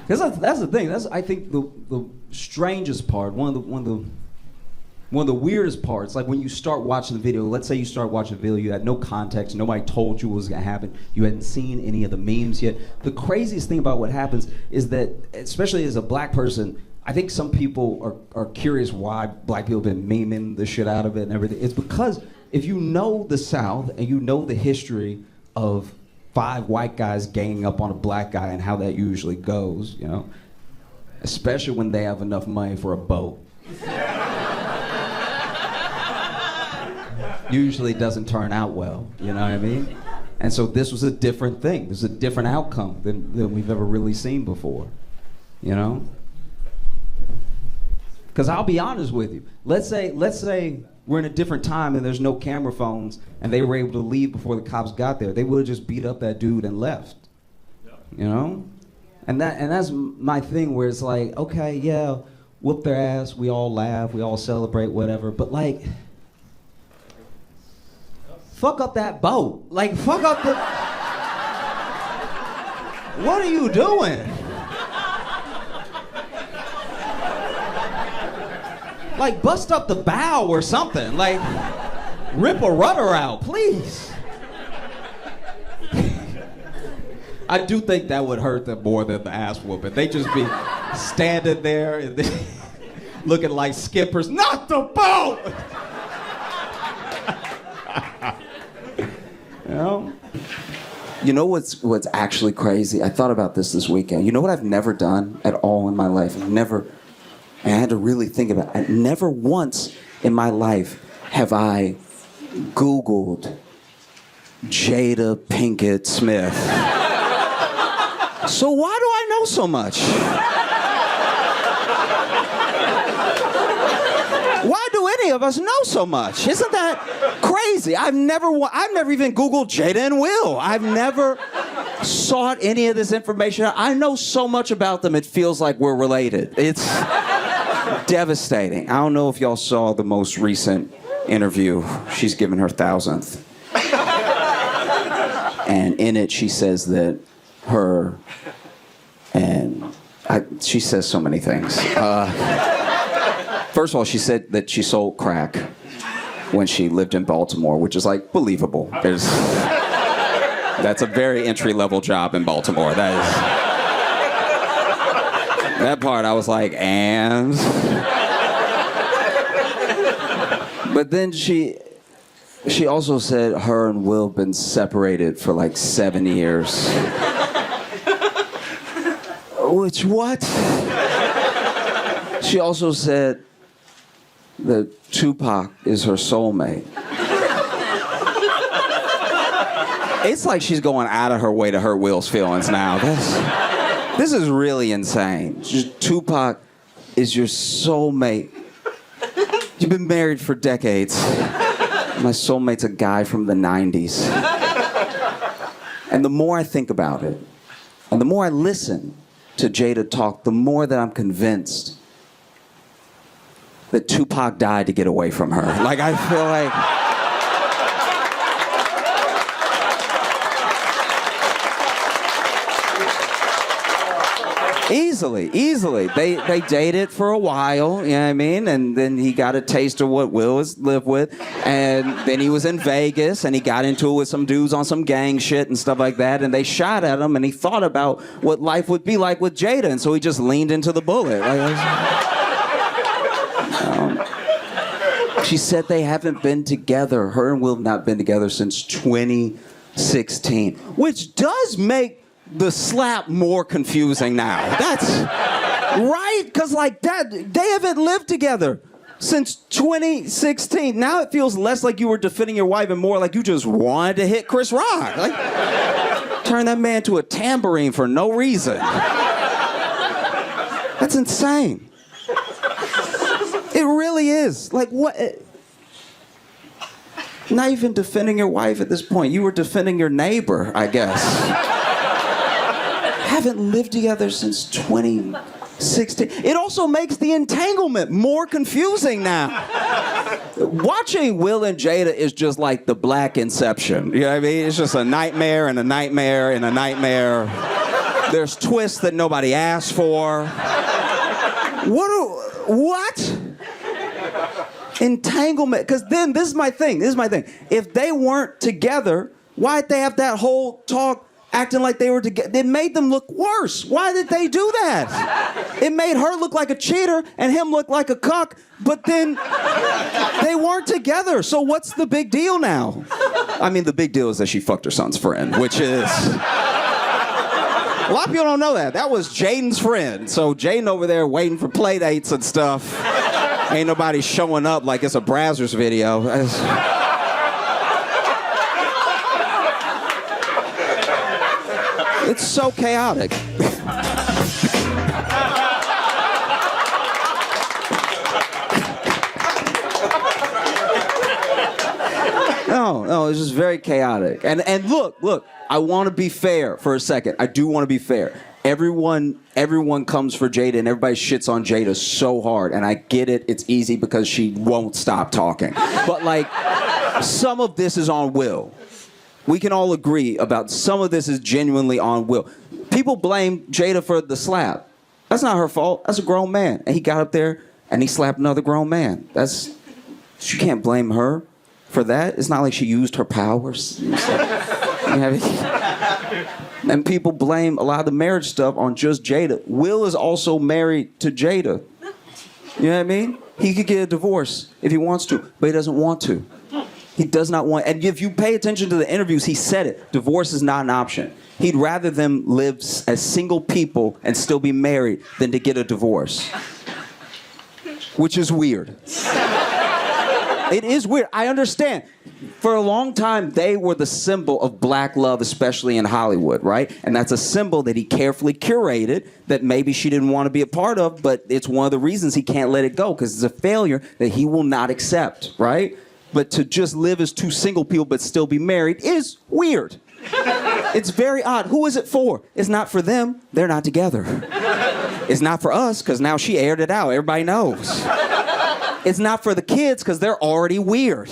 Because that's the thing. That's, I think, the strangest part, one of the weirdest parts, like when you start watching the video. Let's say you start watching the video, you had no context, nobody told you what was gonna happen, you hadn't seen any of the memes yet. The craziest thing about what happens is that, especially as a black person, I think some people are curious why black people have been memeing the shit out of it and everything. It's because if you know the South and you know the history of 5 white guys ganging up on a black guy and how that usually goes, you know, especially when they have enough money for a boat. Usually doesn't turn out well, you know what I mean? And so this was a different thing. This is a different outcome than we've ever really seen before, you know? Because I'll be honest with you. Let's say we're in a different time and there's no camera phones and they were able to leave before the cops got there. They would have just beat up that dude and left. You know? And that's my thing, where it's like, okay, yeah, whoop their ass, we all laugh, we all celebrate, whatever, but like, fuck up that boat. Like, fuck up the... What are you doing? Like, bust up the bow or something. Like, rip a rudder out, please. I do think that would hurt them more than the ass whooping. They just be standing there and looking like skippers. Not the boat! You know? You know what's actually crazy? I thought about this weekend. You know what I've never done at all in my life? I had to really think about it. Never once in my life have I Googled Jada Pinkett Smith. So why do I know so much? Why do any of us know so much? Isn't that crazy? I've never even Googled Jada and Will. I've never sought any of this information. I know so much about them, it feels like we're related. It's devastating. I don't know if y'all saw the most recent interview. She's given her 1,000th. And in it, she says that she says so many things. First of all, she said that she sold crack when she lived in Baltimore, which is like believable. That's a very entry-level job in Baltimore. That part I was like, and? But then she also said her and Will have been separated for like 7 years. Which, what? She also said that Tupac is her soulmate. It's like she's going out of her way to hurt Will's feelings now. This is really insane. Tupac is your soulmate. You've been married for decades. My soulmate's a guy from the 90s. And the more I think about it, and the more I listen to Jada talk, the more that I'm convinced that Tupac died to get away from her. Like, I feel like... Easily. They dated for a while, you know what I mean? And then he got a taste of what Will has lived with. And then he was in Vegas and he got into it with some dudes on some gang shit and stuff like that. And they shot at him and he thought about what life would be like with Jada. And so he just leaned into the bullet. She said they haven't been together. Her and Will have not been together since 2016, which does make the slap more confusing now. That's right, because like that, they haven't lived together since 2016. Now it feels less like you were defending your wife and more like you just wanted to hit Chris Rock. Like, turn that man to a tambourine for no reason. That's insane. It really is. Like, what? Not even defending your wife at this point. You were defending your neighbor, I guess. Haven't lived together since 2016. It also makes the entanglement more confusing now. Watching Will and Jada is just like the Black Inception. You know what I mean? It's just a nightmare and a nightmare and a nightmare. There's twists that nobody asked for. What? Entanglement. Because then, this is my thing. If they weren't together, why'd they have that whole talk acting like they were together? It made them look worse. Why did they do that? It made her look like a cheater and him look like a cuck, but then they weren't together. So what's the big deal now? I mean, the big deal is that she fucked her son's friend, which is... A lot of people don't know that. That was Jaden's friend. So Jaden over there waiting for play dates and stuff. Ain't nobody showing up like it's a Brazzers video. It's so chaotic. No, it's just very chaotic. And look, I want to be fair for a second. I do want to be fair. Everyone comes for Jada and everybody shits on Jada so hard. And I get it. It's easy because she won't stop talking. But like, some of this is on Will. We can all agree about some of this is genuinely on Will. People blame Jada for the slap. That's not her fault. That's a grown man. And he got up there and he slapped another grown man. You can't blame her for that. It's not like she used her powers. And people blame a lot of the marriage stuff on just Jada. Will is also married to Jada. You know what I mean? He could get a divorce if he wants to, but he doesn't want to. He does not want, and if you pay attention to the interviews, he said it. Divorce is not an option. He'd rather them live as single people and still be married than to get a divorce. Which is weird. It is weird. I understand. For a long time, they were the symbol of black love, especially in Hollywood, right? And that's a symbol that he carefully curated that maybe she didn't want to be a part of, but it's one of the reasons he can't let it go, because it's a failure that he will not accept, right? But to just live as two single people but still be married is weird. It's very odd. Who is it for? It's not for them. They're not together. It's not for us, because now she aired it out. Everybody knows. It's not for the kids, because they're already weird.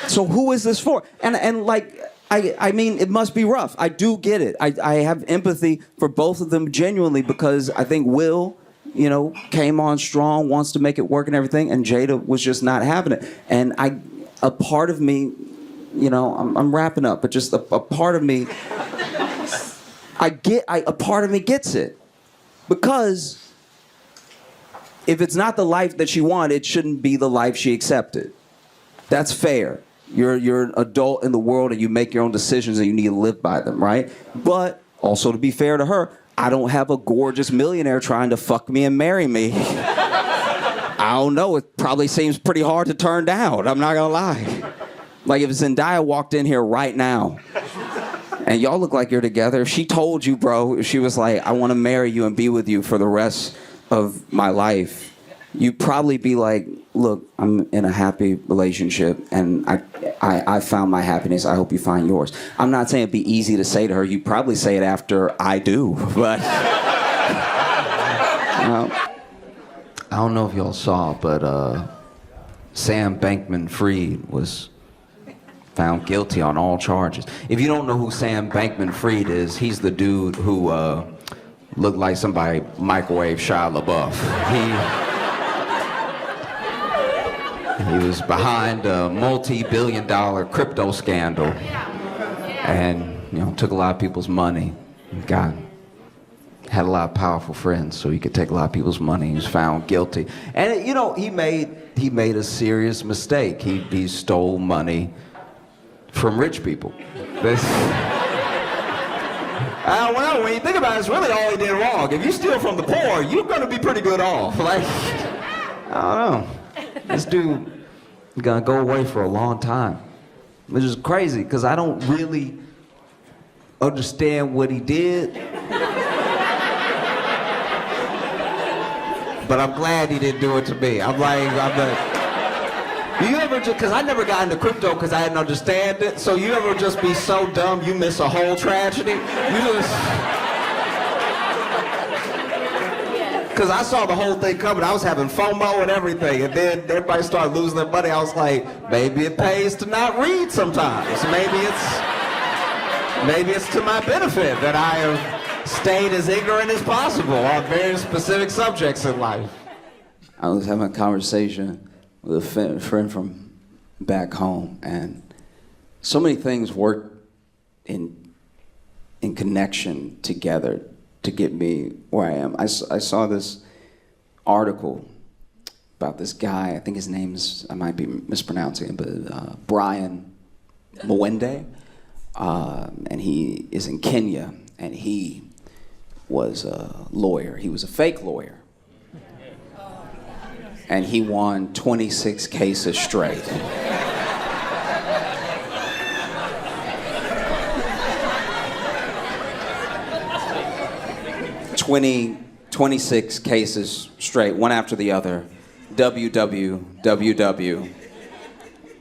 So who is this for? And like, I mean, it must be rough. I do get it. I have empathy for both of them genuinely, because I think Will, you know, came on strong, wants to make it work and everything, and Jada was just not having it. And a part of me, you know, I'm wrapping up, but just a part of me, a part of me gets it. Because if it's not the life that she wanted, it shouldn't be the life she accepted. That's fair. You're an adult in the world and you make your own decisions and you need to live by them, right? But also, to be fair to her, I don't have a gorgeous millionaire trying to fuck me and marry me. I don't know. It probably seems pretty hard to turn down. I'm not gonna lie. Like if Zendaya walked in here right now and y'all look like you're together, if she told you, bro, if she was like, I want to marry you and be with you for the rest of my life, you'd probably be like, look, I'm in a happy relationship and I found my happiness. I hope you find yours. I'm not saying it'd be easy to say to her. You'd probably say it after I do, but I don't know if y'all saw, but Sam Bankman-Fried was found guilty on all charges. If you don't know who Sam Bankman-Fried is, he's the dude who looked like somebody microwaved Shia LaBeouf. He was behind a multi-billion-dollar crypto scandal, and took a lot of people's money. Had a lot of powerful friends, so he could take a lot of people's money. He was found guilty, and he made a serious mistake. He stole money from rich people. Well, when you think about it, it's really all he did wrong. If you steal from the poor, you're gonna be pretty good off. Like, I don't know. This dude gonna go away for a long time, which is crazy because I don't really understand what he did. But I'm glad he didn't do it to me. I'm like, you ever just, because I never got into crypto because I didn't understand it, so you ever just be so dumb you miss a whole tragedy? Because I saw the whole thing coming. I was having FOMO and everything, and then everybody started losing their money. I was like, maybe it pays to not read sometimes. Maybe it's to my benefit that I have stayed as ignorant as possible on very specific subjects in life. I was having a conversation with a friend from back home, and so many things work in connection together to get me where I am. I saw this article about this guy. I think his name's, I might be mispronouncing it, but Brian Mwende, and he is in Kenya, and he was a lawyer. He was a fake lawyer. And he won 26 cases straight. Twenty 26 cases straight, one after the other. WWWW.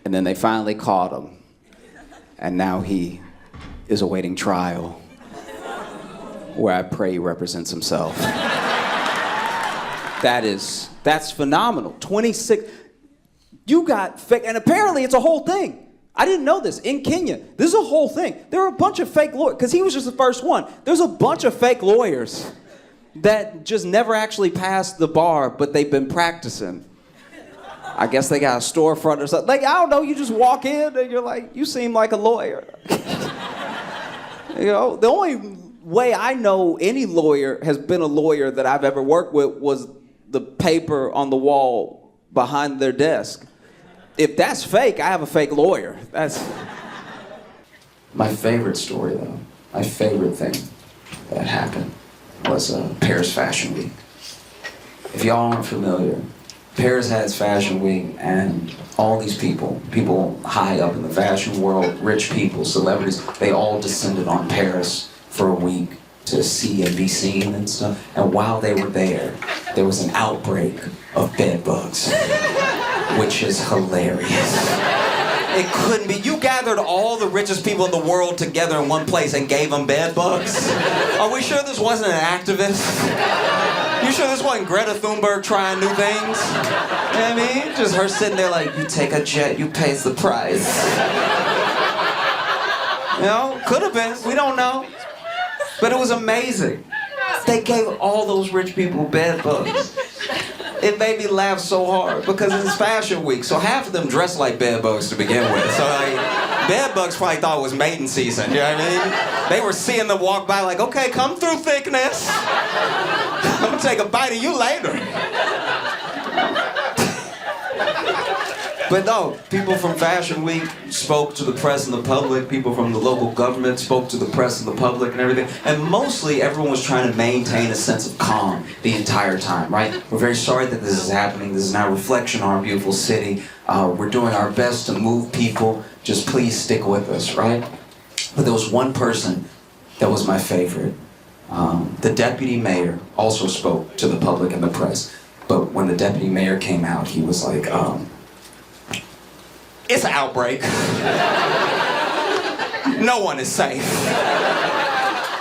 And then they finally caught him. And now he is awaiting trial, where I pray he represents himself. That's phenomenal. 26. You got fake, and apparently it's a whole thing. I didn't know this. In Kenya, this is a whole thing. There are a bunch of fake lawyers, because he was just the first one. There's a bunch of fake lawyers that just never actually passed the bar, but they've been practicing. I guess they got a storefront or something. Like, I don't know, you just walk in and you're like, you seem like a lawyer. The only way I know any lawyer has been a lawyer that I've ever worked with was the paper on the wall behind their desk. If that's fake, I have a fake lawyer. That's my favorite story, though. My favorite thing that happened was Paris Fashion Week. If y'all aren't familiar, Paris has Fashion Week, and all these people high up in the fashion world, rich people, celebrities, they all descended on Paris for a week to see and be seen and stuff. And while they were there was an outbreak of bed bugs, which is hilarious. It couldn't be. You gathered all the richest people in the world together in one place and gave them bed bugs? Are we sure this wasn't an activist? You sure this wasn't Greta Thunberg trying new things? You know what I mean? Just her sitting there like, you take a jet, you pays the price. Could have been. We don't know. But it was amazing. They gave all those rich people bed bugs. It made me laugh so hard because it's Fashion Week, so half of them dress like bed bugs to begin with. So bed bugs probably thought it was mating season, you know what I mean? They were seeing them walk by like, okay, come through, thickness. I'm gonna take a bite of you later. But no, people from Fashion Week spoke to the press and the public. People from the local government spoke to the press and the public and everything. And mostly everyone was trying to maintain a sense of calm the entire time, right? We're very sorry that this is happening. This is not a reflection on our beautiful city. We're doing our best to move people. Just please stick with us, right? But there was one person that was my favorite. The deputy mayor also spoke to the public and the press. But when the deputy mayor came out, he was like, it's an outbreak. No one is safe.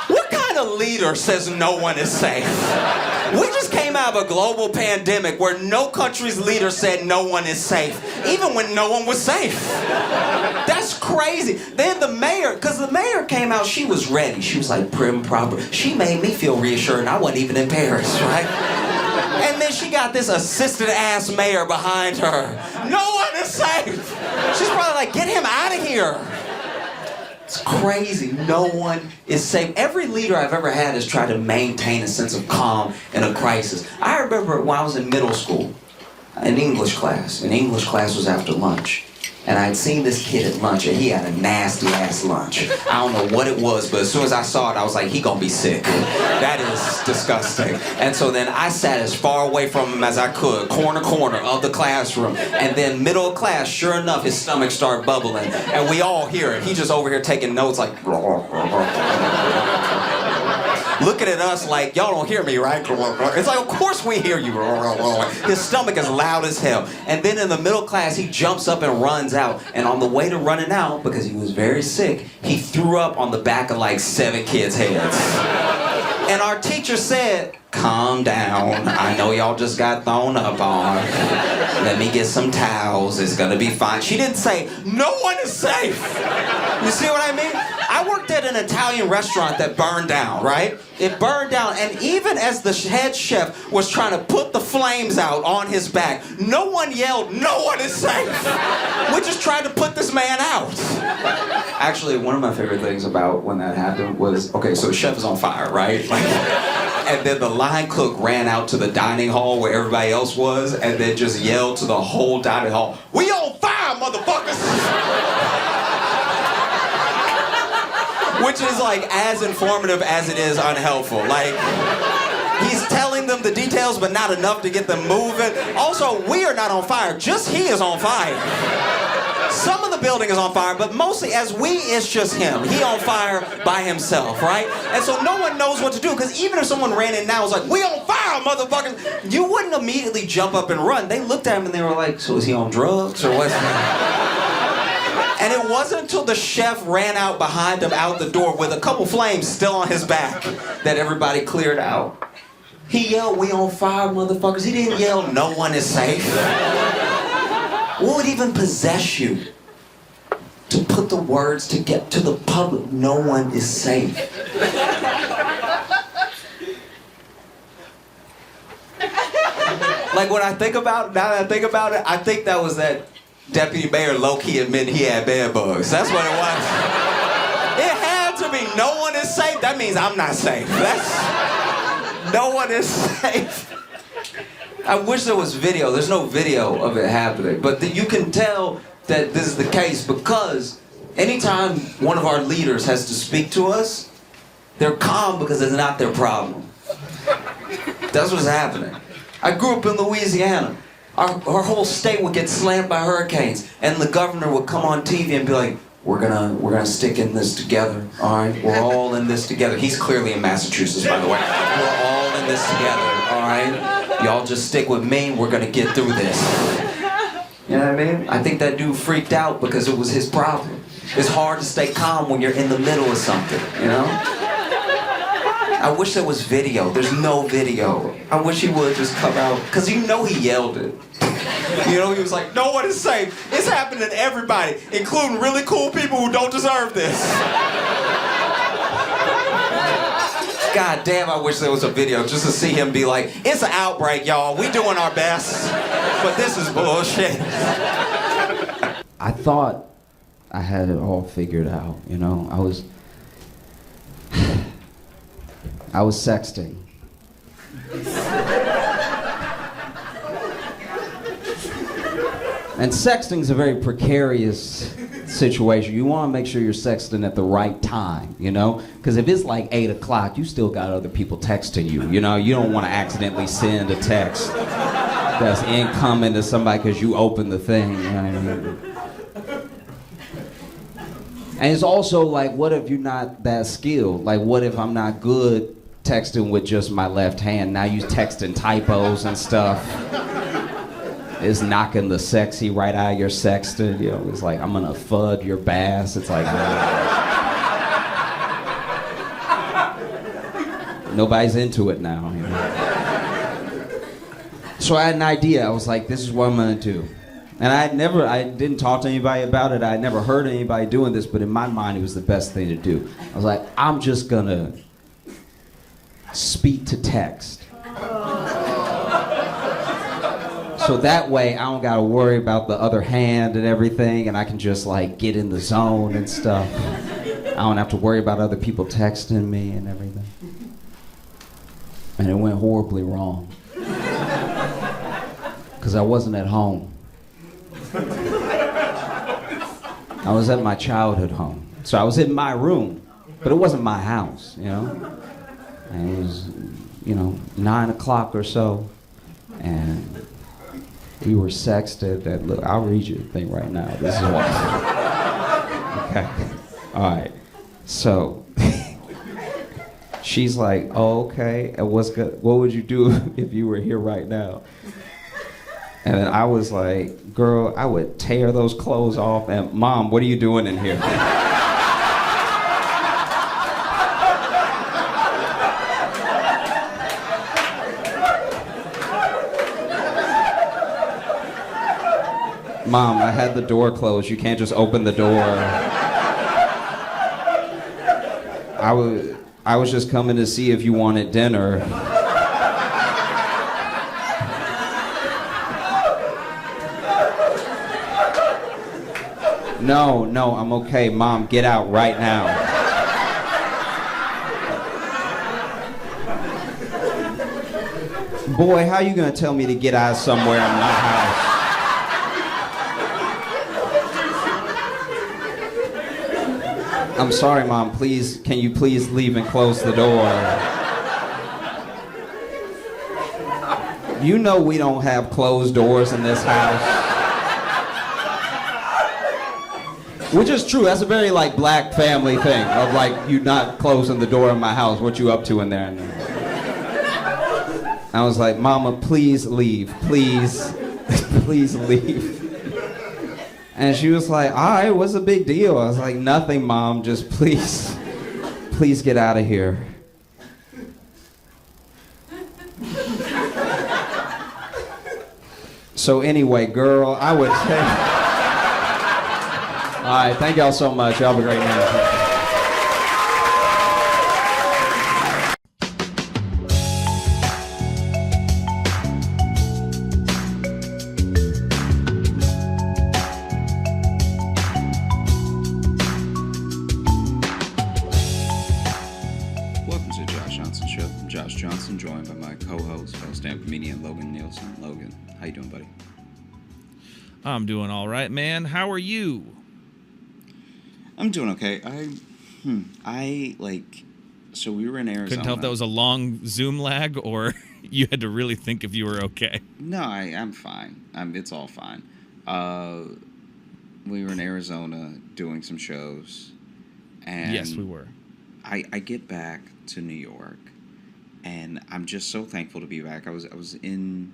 What kind of leader says no one is safe? We just came out of a global pandemic where no country's leader said no one is safe, even when no one was safe. That's crazy. Then the mayor, because the mayor came out, she was ready. She was like prim, proper. She made me feel reassured, and I wasn't even in Paris, right? And then she got this assistant-ass mayor behind her. No one is safe. She's probably like, get him out of here. It's crazy. No one is safe. Every leader I've ever had has tried to maintain a sense of calm in a crisis. I remember when I was in middle school, in English class. And English class was after lunch. And I had seen this kid at lunch, and he had a nasty-ass lunch. I don't know what it was, but as soon as I saw it, I was like, he gonna be sick. That is disgusting. And so then I sat as far away from him as I could, corner of the classroom. And then middle of class, sure enough, his stomach started bubbling. And we all hear it. He just over here taking notes like... looking at us like, y'all don't hear me, right? It's like, of course we hear you. His stomach is loud as hell. And then in the middle class, he jumps up and runs out. And on the way to running out, because he was very sick, he threw up on the back of like 7 kids' heads. And our teacher said, calm down. I know y'all just got thrown up on. Let me get some towels. It's gonna be fine. She didn't say, no one is safe. You see what I mean? I worked at an Italian restaurant that burned down, right? It burned down, and even as the head chef was trying to put the flames out on his back, no one yelled, no one is safe. We just tried to put this man out. Actually, one of my favorite things about when that happened was, okay, so the chef is on fire, right? And then the line cook ran out to the dining hall where everybody else was, and then just yelled to the whole dining hall, we on fire, motherfuckers! Which is like as informative as it is unhelpful. Like, he's telling them the details, but not enough to get them moving. Also, we are not on fire, just he is on fire. Some of the building is on fire, but mostly as we, it's just him. He on fire by himself, right? And so no one knows what to do, because even if someone ran in now and was like, we on fire, motherfuckers, you wouldn't immediately jump up and run. They looked at him and they were like, so is he on drugs or what? And it wasn't until the chef ran out behind him out the door with a couple flames still on his back that everybody cleared out. He yelled, we on fire, motherfuckers. He didn't yell, no one is safe. What would even possess you to put the words to get to the public, no one is safe? Like when I think about it, now that I think about it, I think that was that deputy mayor low-key admitting he had bed bugs. That's what it was. It had to be no one is safe. That means I'm not safe. That's no one is safe. I wish there was video. There's no video of it happening. But you can tell that this is the case because anytime one of our leaders has to speak to us, they're calm because it's not their problem. That's what's happening. I grew up in Louisiana. Our whole state would get slammed by hurricanes, and the governor would come on TV and be like, we're gonna stick in this together, all right? We're all in this together. He's clearly in Massachusetts, by the way. We're all in this together, all right? Y'all just stick with me, we're gonna get through this. You know what I mean? I think that dude freaked out because it was his problem. It's hard to stay calm when you're in the middle of something, you know? I wish there was video. There's no video. I wish he would just come out, because you know he yelled it. You know, he was like, no one is safe. It's happening to everybody, including really cool people who don't deserve this. God damn, I wish there was a video just to see him be like, it's an outbreak, y'all. We doing our best, but this is bullshit. I thought I had it all figured out, you know? I was sexting. And sexting's a very precarious situation. You want to make sure you're sexting at the right time, you know? Because if it's like 8 o'clock, you still got other people texting you, you know? You don't want to accidentally send a text that's incoming to somebody because you opened the thing, you know what I mean? And it's also like, what if you're not that skilled? Like, what if I'm not good texting with just my left hand? Now you texting typos and stuff. It's knocking the sexy right out of your sexting. You know, it's like, I'm gonna fud your bass. It's like, nobody's into it now. You know? So I had an idea. I was like, this is what I'm gonna do. And I didn't talk to anybody about it. I had never heard anybody doing this, but in my mind, it was the best thing to do. I was like, I'm just gonna speak to text. So that way I don't gotta worry about the other hand and everything, and I can just like get in the zone and stuff. I don't have to worry about other people texting me and everything. And it went horribly wrong. Because I wasn't at home. I was at my childhood home. So I was in my room, but it wasn't my house, you know? And it was, 9 o'clock or so, and we were sexted. Look, I'll read you the thing right now. This is what. Okay. All right. So she's like, "Oh, okay. And what's good? What would you do if you were here right now?" And then I was like, "Girl, I would tear those clothes off. And Mom, what are you doing in here?" Mom, I had the door closed. You can't just open the door. I was just coming to see if you wanted dinner. No, I'm okay. Mom, get out right now. Boy, how you gonna tell me to get out somewhere in my house? I'm sorry, Mom. Please, can you please leave and close the door? You know we don't have closed doors in this house. Which is true. That's a very like black family thing of like you not closing the door in my house. What you up to in there? I was like, Mama, please leave. Please, please leave. And she was like, all right, what's the big deal? I was like, nothing, Mom, just please get out of here. So anyway, girl, I would say... All right, thank y'all so much. Y'all have a great night. How you doing, buddy? I'm doing all right, man. How are you? I'm doing okay. So we were in Arizona. Couldn't tell if that was a long Zoom lag or you had to really think if you were okay. No, I'm fine. It's all fine. We were in Arizona doing some shows. And yes, we were. I get back to New York, and I'm just so thankful to be back. I was in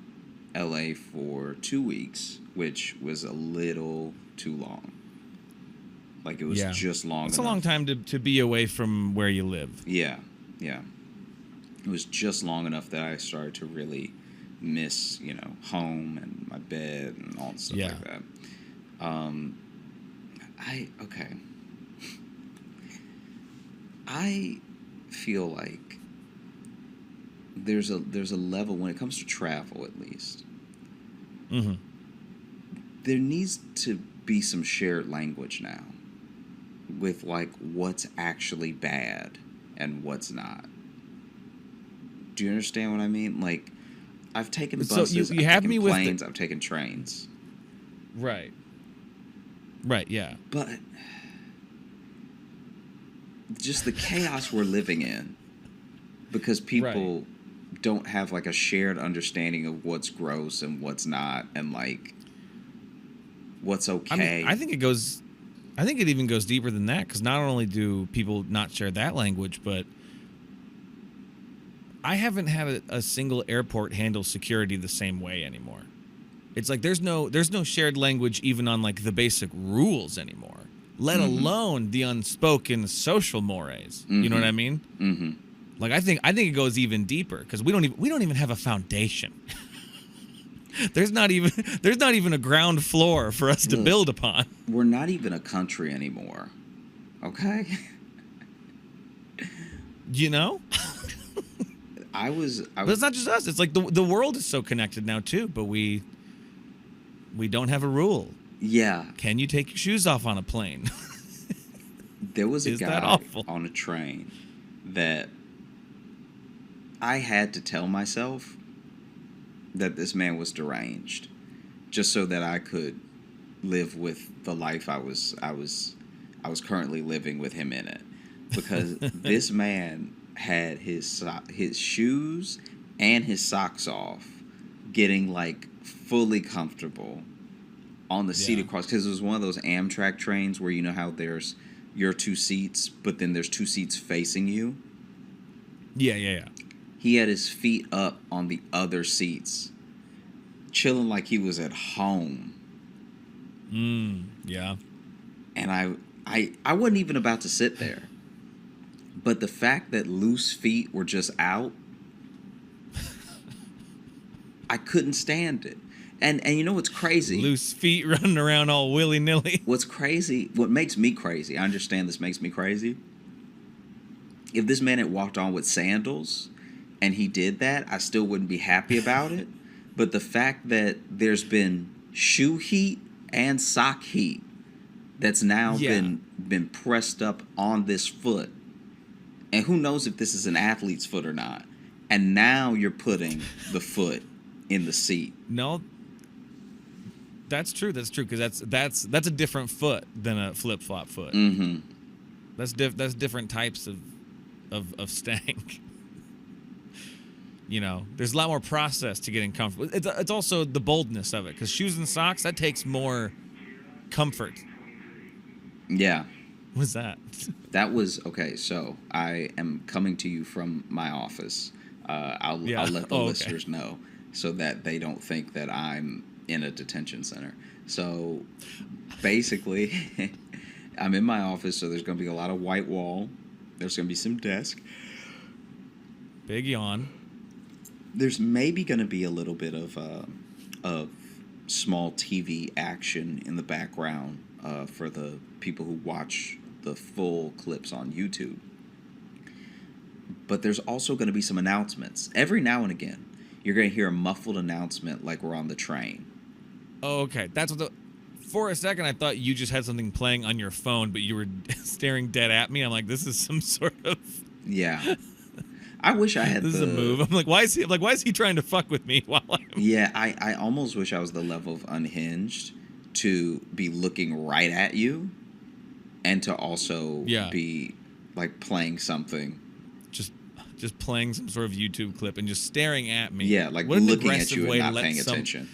LA for 2 weeks, which was a little too long. Like it was just long enough. It's a long time to be away from where you live. Yeah. It was just long enough that I started to really miss, home and my bed and all the stuff like that. I feel like there's a level when it comes to travel, at least. Mm-hmm. There needs to be some shared language now with like what's actually bad and what's not. Do you understand what I mean? Like, I've taken buses, you I've have taken me planes, with I've taken trains. Right. Right, yeah. But just the chaos we're living in, because people don't have like a shared understanding of what's gross and what's not, and like what's okay. I think it even goes deeper than that, because not only do people not share that language, but I haven't had a single airport handle security the same way anymore. It's like there's no shared language even on like the basic rules anymore, let alone the unspoken social mores. You know what I mean? Mm-hmm. Like I think it goes even deeper, because we don't even have a foundation. There's not even a ground floor for us to build upon. We're not even a country anymore. Okay? You know? But it's not just us. It's like the world is so connected now too, but we don't have a rule. Yeah. Can you take your shoes off on a plane? There was a Is guy that awful? on a train that I had to tell myself that this man was deranged, just so that I could live with the life I was currently living with him in it, because this man had his shoes and his socks off, getting like fully comfortable on the seat across, because it was one of those Amtrak trains where you know how there's your two seats, but then there's two seats facing you. Yeah. He had his feet up on the other seats, chilling like he was at home. Yeah. And I wasn't even about to sit there. But the fact that loose feet were just out, I couldn't stand it. And you know what's crazy? Loose feet running around all willy-nilly. What's crazy, what makes me crazy, I understand this makes me crazy. If this man had walked on with sandals and he did that, I still wouldn't be happy about it. But the fact that there's been shoe heat and sock heat that's now been pressed up on this foot, and who knows if this is an athlete's foot or not, and now you're putting the foot in the seat. No, that's true. That's true, because that's a different foot than a flip-flop foot. Mm-hmm. That's different types of stank. You know, there's a lot more process to getting comfortable. It's also the boldness of it, because shoes and socks, that takes more comfort. Yeah. What's that? That was okay. So I am coming to you from my office. I'll let the listeners know so that they don't think that I'm in a detention center. So basically, I'm in my office. So there's going to be a lot of white wall. There's going to be some desk. Big yawn. There's maybe going to be a little bit of small TV action in the background for the people who watch the full clips on YouTube. But there's also going to be some announcements. Every now and again, you're going to hear a muffled announcement like we're on the train. Oh, okay. That's what for a second I thought you just had something playing on your phone, but you were staring dead at me. I'm like, this is some sort of... Yeah. I wish I had this is a move. I'm like, why is he trying to fuck with me while I'm... Yeah, I almost wish I was the level of unhinged to be looking right at you and to also be like playing something. Just playing some sort of YouTube clip and just staring at me. Yeah, like what an looking at aggressive you way and to not paying attention.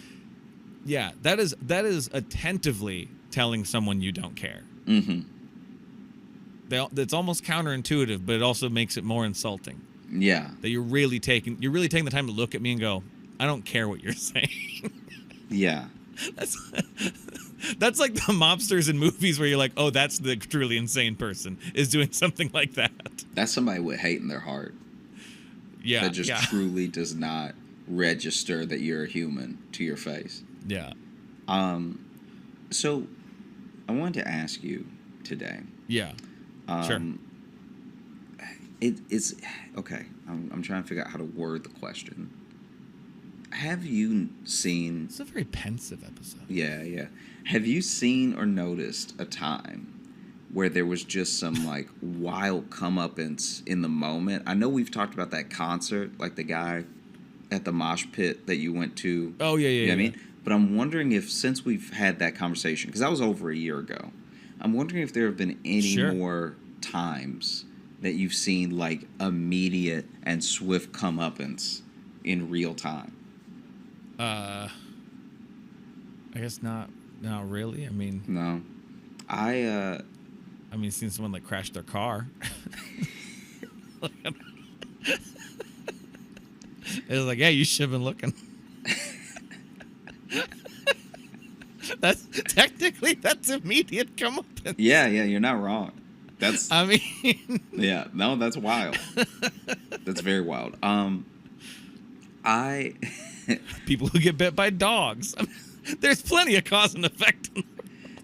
Yeah, that is attentively telling someone you don't care. Mm-hmm. It's almost counterintuitive, but it also makes it more insulting. Yeah. That you're really taking the time to look at me and go, I don't care what you're saying. Yeah. That's like the mobsters in movies where you're like, oh, that's the truly insane person is doing something like that. That's somebody with hate in their heart. Yeah. That just truly does not register that you're a human to your face. Yeah. So I wanted to ask you today. Yeah. Sure. It's okay. I'm trying to figure out how to word the question. Have you seen... It's a very pensive episode. Yeah. Have you seen or noticed a time where there was just some like wild comeuppance in the moment? I know we've talked about that concert, like the guy at the mosh pit that you went to. Oh, yeah. You know what I mean? But I'm wondering if, since we've had that conversation, because that was over a year ago, I'm wondering if there have been any Sure. more times that you've seen like immediate and swift comeuppance in real time. I guess not really. I mean, No, I seen someone like crash their car. It was like, yeah, you should have been looking. That's immediate comeuppance. yeah, you're not wrong. That's I mean, yeah, no, that's wild. That's very wild. I people who get bit by dogs. There's plenty of cause and effect.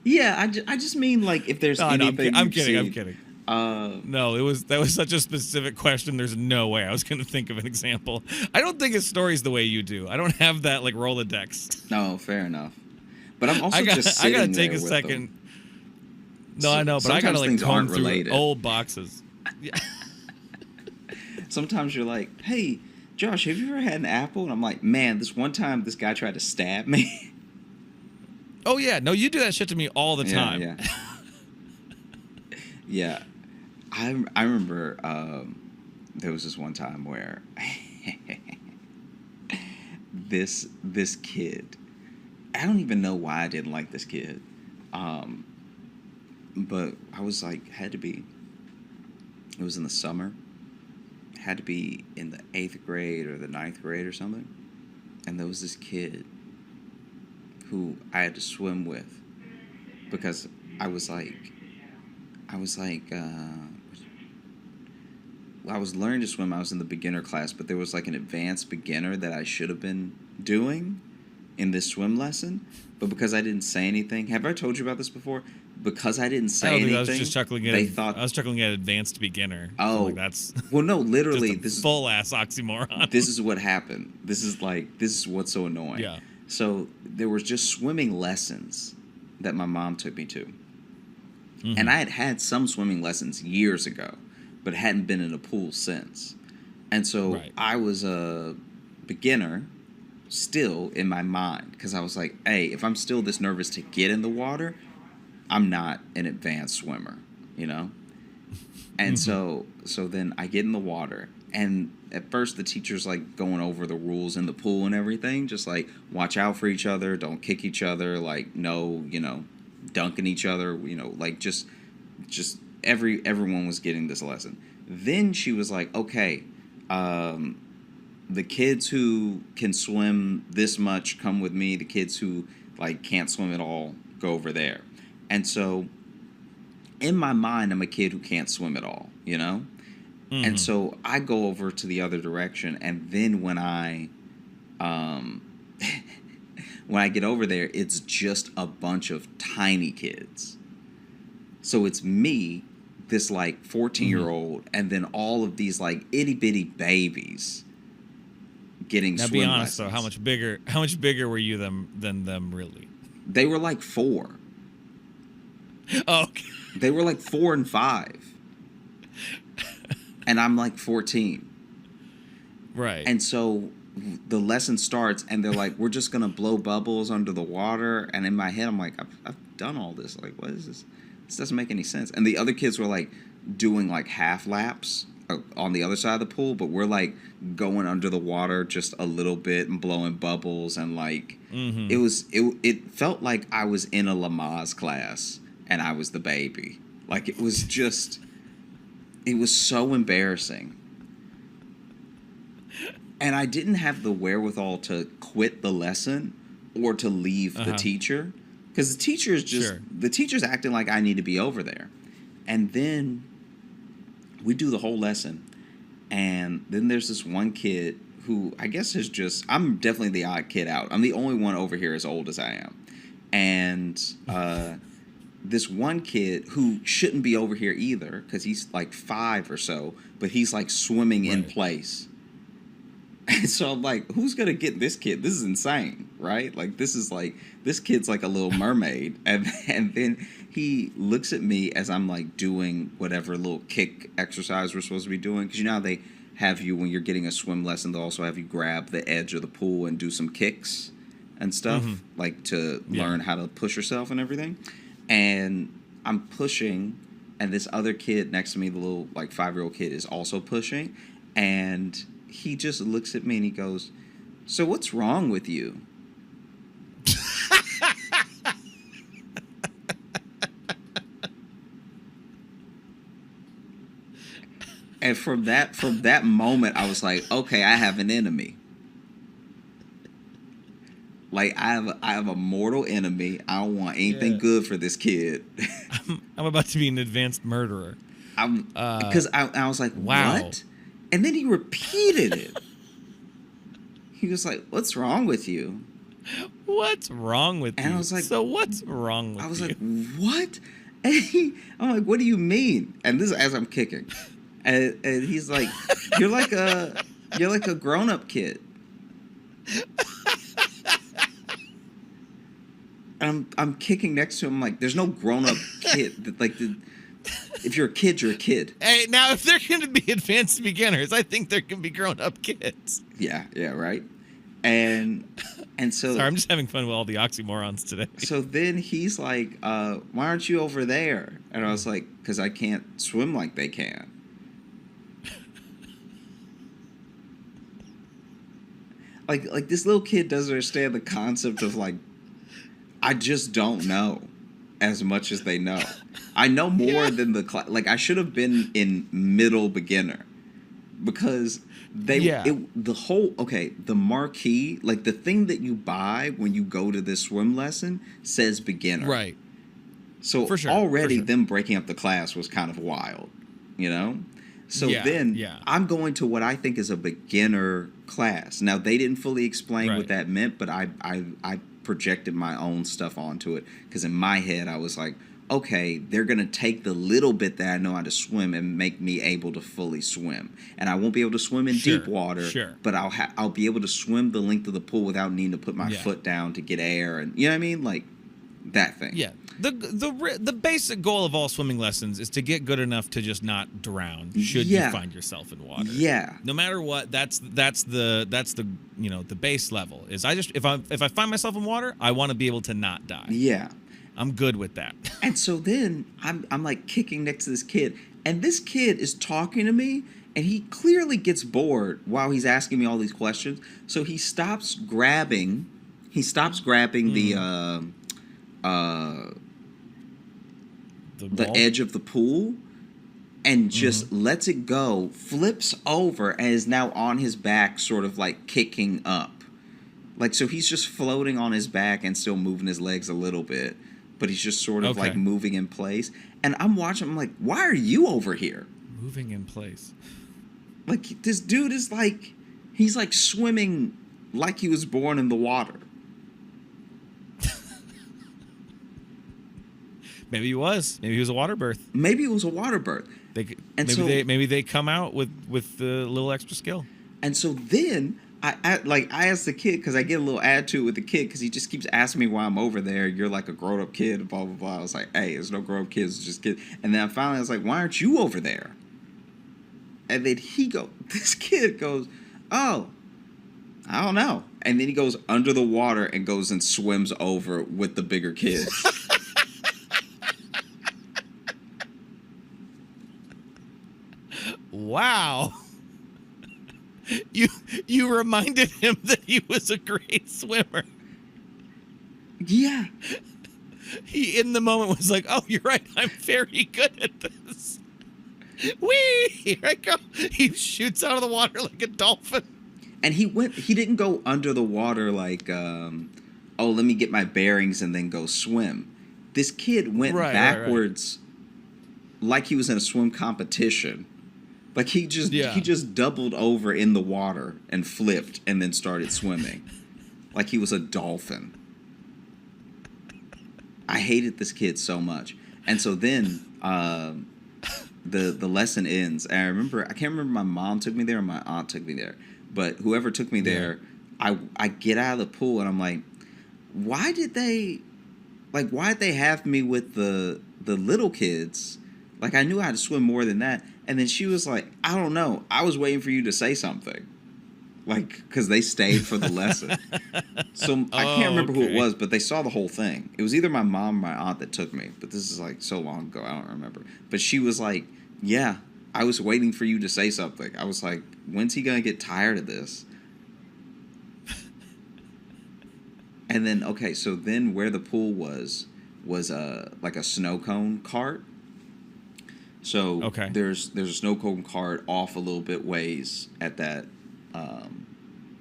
yeah, I just mean like if there's No, anything I'm you've kidding. I'm seen- kidding. No, that was such a specific question. There's no way I was going to think of an example. I don't think of stories the way you do. I don't have that like Rolodex. No, fair enough. But I'm also I just sitting gotta take there a with second. them. No, I know, but I gotta Sometimes like things comb aren't through related. old boxes. Yeah. Sometimes you're like, hey, Josh, have you ever had an apple? And I'm like, man, this one time this guy tried to stab me. Oh yeah, no, you do that shit to me all the time. Yeah. Yeah. I remember there was this one time where this kid, I don't even know why I didn't like this kid, but I was like, it was in the summer, had to be in the 8th grade or the 9th grade or something, and there was this kid who I had to swim with because I was learning to swim. I was in the beginner class, but there was like an advanced beginner that I should have been doing in this swim lesson. But because I didn't say anything, have I told you about this before? Because I didn't say anything, I was just chuckling at. I was chuckling at advanced beginner. Oh, So, like, that's well, no, literally, just a full ass oxymoron. This is what happened. This is what's so annoying. Yeah. So there was just swimming lessons that my mom took me to. Mm-hmm. And I had some swimming lessons years ago, but hadn't been in a pool since. And so Right. I was a beginner still in my mind because I was like, hey, if I'm still this nervous to get in the water, I'm not an advanced swimmer, you know? And so then I get in the water, and at first the teacher's like going over the rules in the pool and everything, just like watch out for each other, don't kick each other, like no, dunking each other, like just everyone was getting this lesson. Then she was like, okay, the kids who can swim this much come with me. The kids who like can't swim at all go over there. And so in my mind, I'm a kid who can't swim at all, Mm-hmm. And so I go over to the other direction, and then when I get over there, it's just a bunch of tiny kids. So it's me, this like 14-year-old, and then all of these like itty bitty babies getting Now, swim be honest lessons. though, how much bigger were you than them really? They were like 4. Oh, okay. They were like 4 and 5. And I'm like 14. Right. And so the lesson starts, and they're like, we're just going to blow bubbles under the water. And in my head, I'm like, I've done all this. Like, what is this? This doesn't make any sense. And the other kids were like doing like half laps on the other side of the pool, but we're like going under the water just a little bit and blowing bubbles. And like, it felt like I was in a Lamaze class and I was the baby. Like, it was so embarrassing. And I didn't have the wherewithal to quit the lesson or to leave the teacher. Because the teacher's the teacher's acting like I need to be over there. And then we do the whole lesson. And then there's this one kid who I guess is just, I'm definitely the odd kid out. I'm the only one over here as old as I am. And this one kid who shouldn't be over here either, because he's like 5 or so, but he's like swimming in place. And so I'm like, who's going to get this kid? This is insane, right? Like, this kid's like a little mermaid. And then he looks at me as I'm like doing whatever little kick exercise we're supposed to be doing. Because how they have you, when you're getting a swim lesson, they'll also have you grab the edge of the pool and do some kicks. and stuff, like to learn how to push yourself and everything. And I'm pushing, and this other kid next to me, the little like 5-year-old kid, is also pushing, and he just looks at me and he goes, "So what's wrong with you?" And from that moment, I was like, okay, I have an enemy. Like I have a mortal enemy. I don't want anything good for this kid. I'm about to be an advanced murderer. Because I was like, wow. What? And then he repeated it. He was like, "What's wrong with you?" What's wrong with you? And I was like, so what's wrong with you? I was like, what? And I'm like, what do you mean? And this is as I'm kicking. And he's like, you're like a grown-up kid. And I'm kicking next to him like, there's no grown-up kid. Like, if you're a kid, you're a kid. Hey, now if they're going to be advanced beginners, I think there can be grown-up kids. Yeah, right. And so... Sorry, I'm just having fun with all the oxymorons today. So then he's like, why aren't you over there? And I was like, because I can't swim like they can. Like this little kid doesn't understand the concept of like, I just don't know as much as they know. I know more than the class. Like I should have been in middle beginner because the marquee, like the thing that you buy when you go to this swim lesson says beginner. Right. So already them breaking up the class was kind of wild, you know? So I'm going to what I think is a beginner class. Now, they didn't fully explain what that meant, but I projected my own stuff onto it because in my head I was like, okay, they're going to take the little bit that I know how to swim and make me able to fully swim. And I won't be able to swim in deep water, but I'll be able to swim the length of the pool without needing to put my foot down to get air. And you know what I mean? Like that thing. Yeah. The basic goal of all swimming lessons is to get good enough to just not drown should you find yourself in water. Yeah. No matter what, that's the you know the base level is if I find myself in water, I want to be able to not die. Yeah. I'm good with that. And so then I'm like kicking next to this kid, and this kid is talking to me, and he clearly gets bored while he's asking me all these questions. So he stops grabbing the edge of the pool and just lets it go, flips over, and is now on his back, sort of like kicking up. Like, so he's just floating on his back and still moving his legs a little bit, but he's just sort of like moving in place. And I'm watching, I'm like, why are you over here? Moving in place. Like, this dude is like, he's like swimming like he was born in the water. Maybe he was. Maybe he was a water birth. Maybe it was a water birth. Maybe they come out with a little extra skill. And so then I asked the kid, because I get a little attitude with the kid because he just keeps asking me why I'm over there. You're like a grown up kid, blah blah blah. I was like, hey, there's no grown up kids, just kids. And then finally I was like, why aren't you over there? And then this kid goes, oh, I don't know. And then he goes under the water and goes and swims over with the bigger kids. Wow. You reminded him that he was a great swimmer. Yeah. He in the moment was like, "Oh, you're right. I'm very good at this." Whee! Here I go. He shoots out of the water like a dolphin. And he didn't go under the water like let me get my bearings and then go swim. This kid went backwards like he was in a swim competition. Like he just doubled over in the water and flipped and then started swimming. Like he was a dolphin. I hated this kid so much. And so then the lesson ends. And I can't remember my mom took me there or my aunt took me there. But whoever took me there, I get out of the pool and I'm like, why did they have me with the little kids? Like I knew how to swim more than that. And then she was like, I don't know. I was waiting for you to say something. like, because they stayed for the lesson. So I can't remember who it okay. was, but they saw the whole thing. It was either my mom or my aunt that took me, but this is like so long ago, I don't remember. But she was like, yeah, I was waiting for you to say something. I was like, when's he gonna get tired of this? And then, okay, so then where the pool was like a snow cone cart. So Okay. there's a snow cone cart off a little bit ways at that,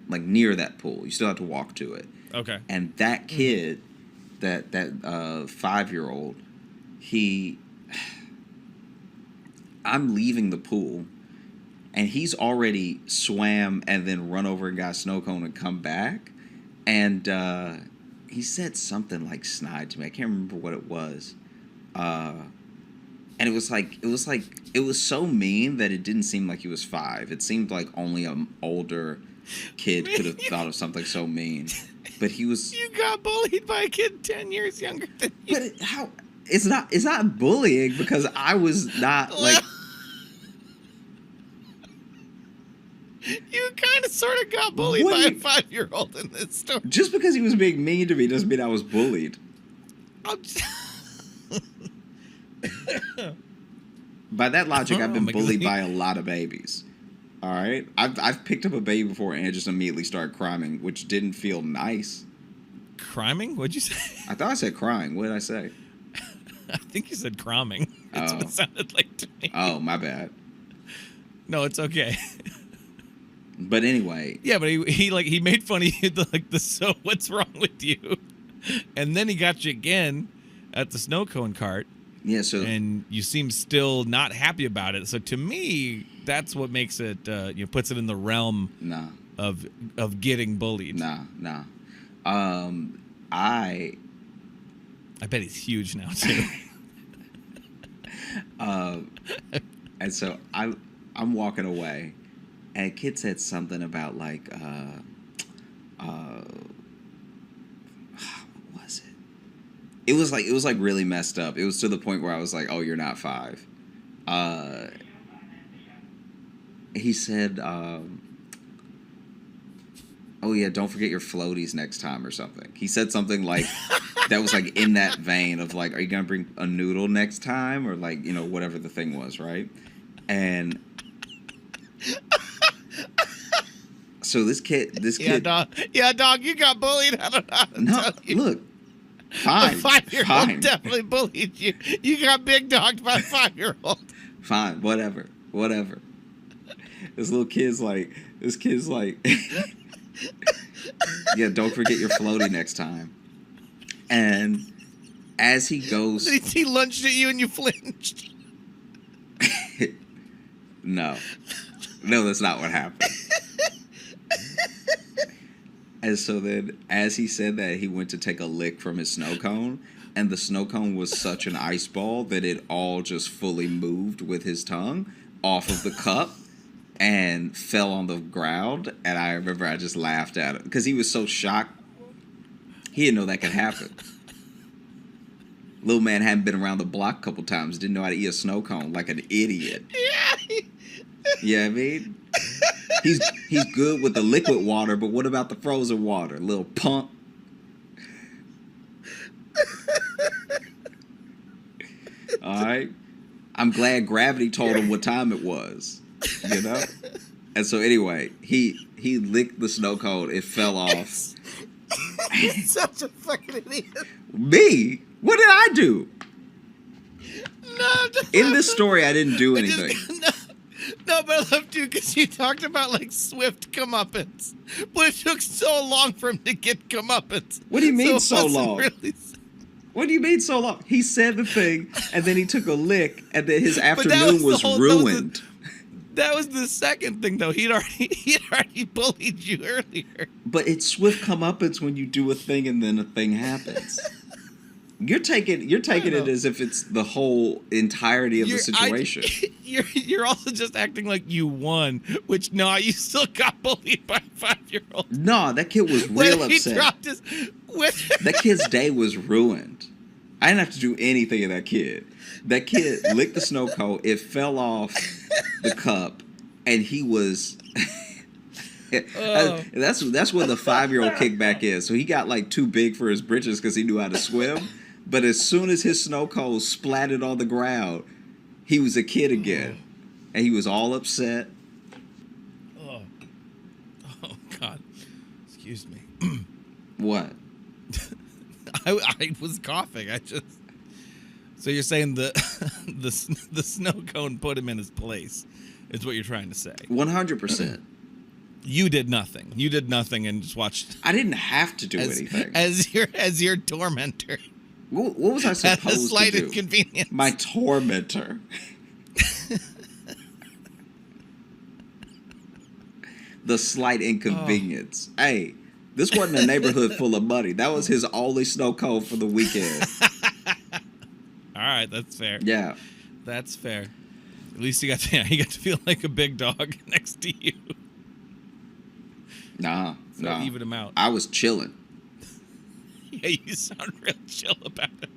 like near that pool. You still have to walk to it. Okay. And that kid, that 5-year-old, I'm leaving the pool, and he's already swam and then run over and got a snow cone and come back. And he said something like snide to me. I can't remember what it was. And it was so mean that it didn't seem like he was 5. It seemed like only an older kid could have thought of something so mean. But he was. You got bullied by a kid 10 years younger than you. But how? It's not bullying because I was not like. You kind of sort of got bullied by a 5-year-old in this story. Just because he was being mean to me doesn't mean I was bullied. I'm just... By that logic, I've been my bullied God. by a lot of babies. All right, I've picked up a baby before and it just immediately started crying, which didn't feel nice. Criming? What'd you say? I thought I said crying. What did I say? I think you said crumbing. That's what it sounded like to me. Oh, my bad. No, it's okay. But anyway, Yeah, but he made fun of you, so what's wrong with you? And then he got you again at the snow cone cart, yeah. So and you seem still not happy about it. So to me, that's what makes it, puts it in the realm nah, of getting bullied. nah. I bet he's huge now too. And so I'm walking away, and a kid said something about like, what was it? It was like really messed up. It was to the point where I was like, "Oh, you're not 5." He said, "Oh yeah, don't forget your floaties next time" or something. He said something like that was like in that vein of like, "Are you gonna bring a noodle next time?" or like, whatever the thing was, right? And so this kid, dog, you got bullied. I don't know how to tell you. look, fine, A 5-year-old fine, definitely bullied you. You got big dogged by a 5-year-old. fine, whatever. This kid's like, yeah, don't forget your floaty next time. And as he goes, He lunged at you and you flinched. no, that's not what happened. And so then, as he said that, he went to take a lick from his snow cone, and the snow cone was such an ice ball that it all just fully moved with his tongue off of the cup and fell on the ground. And I remember I just laughed at him because he was so shocked. He didn't know that could happen. Little man hadn't been around the block a couple times, didn't know how to eat a snow cone, like an idiot. Yeah. You know what I mean? He's good with the liquid water, but what about the frozen water? Little punk. All right. I'm glad gravity told him what time it was. And so anyway, he licked the snow cone. It fell off. He's such a fucking idiot. Me? What did I do? No, In this story, I didn't do anything. No, but I love to because you talked about like swift comeuppance, but it took so long for him to get comeuppance. What do you mean it so wasn't long? Really... What do you mean so long? He said the thing, and then he took a lick, and then his that afternoon was the ruined. That was the second thing, though. He'd already bullied you earlier. But it's swift comeuppance when you do a thing and then a thing happens. You're taking it as if it's the whole entirety of the situation. You're also just acting like you won, which no, you still got bullied by a 5-year-old. No, that kid was real When he upset. dropped his, That kid's day was ruined. I didn't have to do anything to that kid. That kid licked the snow cone. It fell off the cup, and he was That's where the 5-year-old kickback is. So he got like too big for his britches because he knew how to swim. But as soon as his snow cones splattered on the ground, he was a kid again, and he was all upset. Oh God, excuse me. What? I was coughing. So you're saying the snow cone put him in his place, is what you're trying to say? 100%. You did nothing. You did nothing and just watched. I didn't have to do anything. As your tormentor. What was I supposed At a slight to do? inconvenience. My tormentor. The slight inconvenience. Hey, this wasn't a neighborhood full of money. That was his only snow cone for the weekend. All right, that's fair. Yeah. That's fair. At least he got to feel like a big dog next to you. Nah. Even him out. I was chilling. Yeah, you sound real chill about it.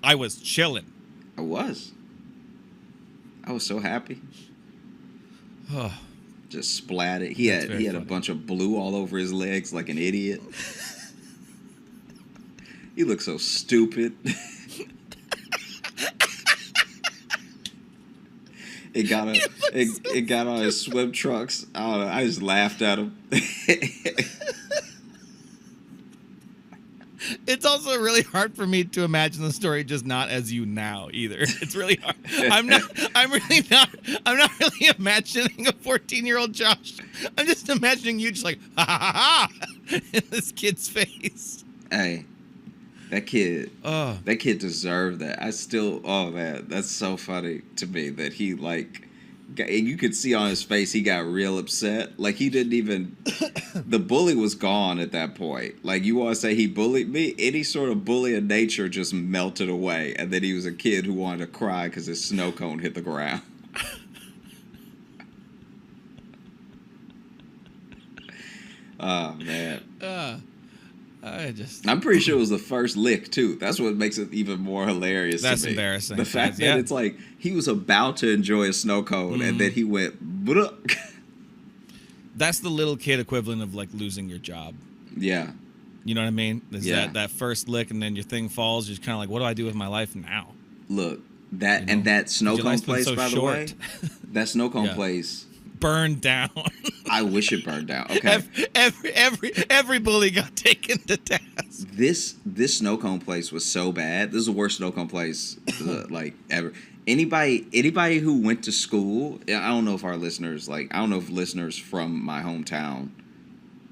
I was chilling. I was so happy. Oh, Just splatted. He had a bunch of blue all over his legs like an idiot. He looked so stupid. It got on his swim trunks. I don't know. I just laughed at him. it's also really hard for me to imagine the story just not as you now either. It's really hard. I'm not really imagining a 14-year-old Josh. I'm just imagining you just like ha ha ha in this kid's face. Hey, that kid deserved that. Oh man, that's so funny to me that he you could see on his face he got real upset. Like he didn't even, the bully was gone at that point. Like you want to say he bullied me? Any sort of bully in nature just melted away, and then he was a kid who wanted to cry because his snow cone hit the ground. Oh man. I'm pretty sure it was the first lick too. That's what makes it even more hilarious. That's to me. embarrassing. The fact that it's like he was about to enjoy a snow cone and then he went. Bruh. That's the little kid equivalent of like losing your job. Yeah. You know what I mean? There's that first lick and then your thing falls. You're just kind of like, what do I do with my life now? Look, that snow cone place, by the way, that snow cone place burned down. I wish it burned down. Okay. Every bully got taken to task. This snow cone place was so bad. This is the worst snow cone place like ever. Anybody who went to school, I don't know if our listeners I don't know if listeners from my hometown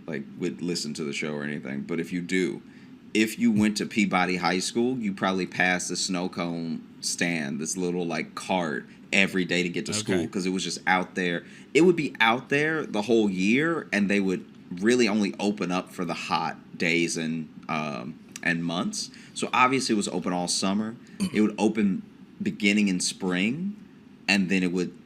would listen to the show or anything, but if you went to Peabody High School, you probably passed the snow cone stand, this little cart every day to get to school because it was just out there. It would be out there the whole year, and they would really only open up for the hot days and months. So obviously it was open all summer. It would open beginning in spring, and then it would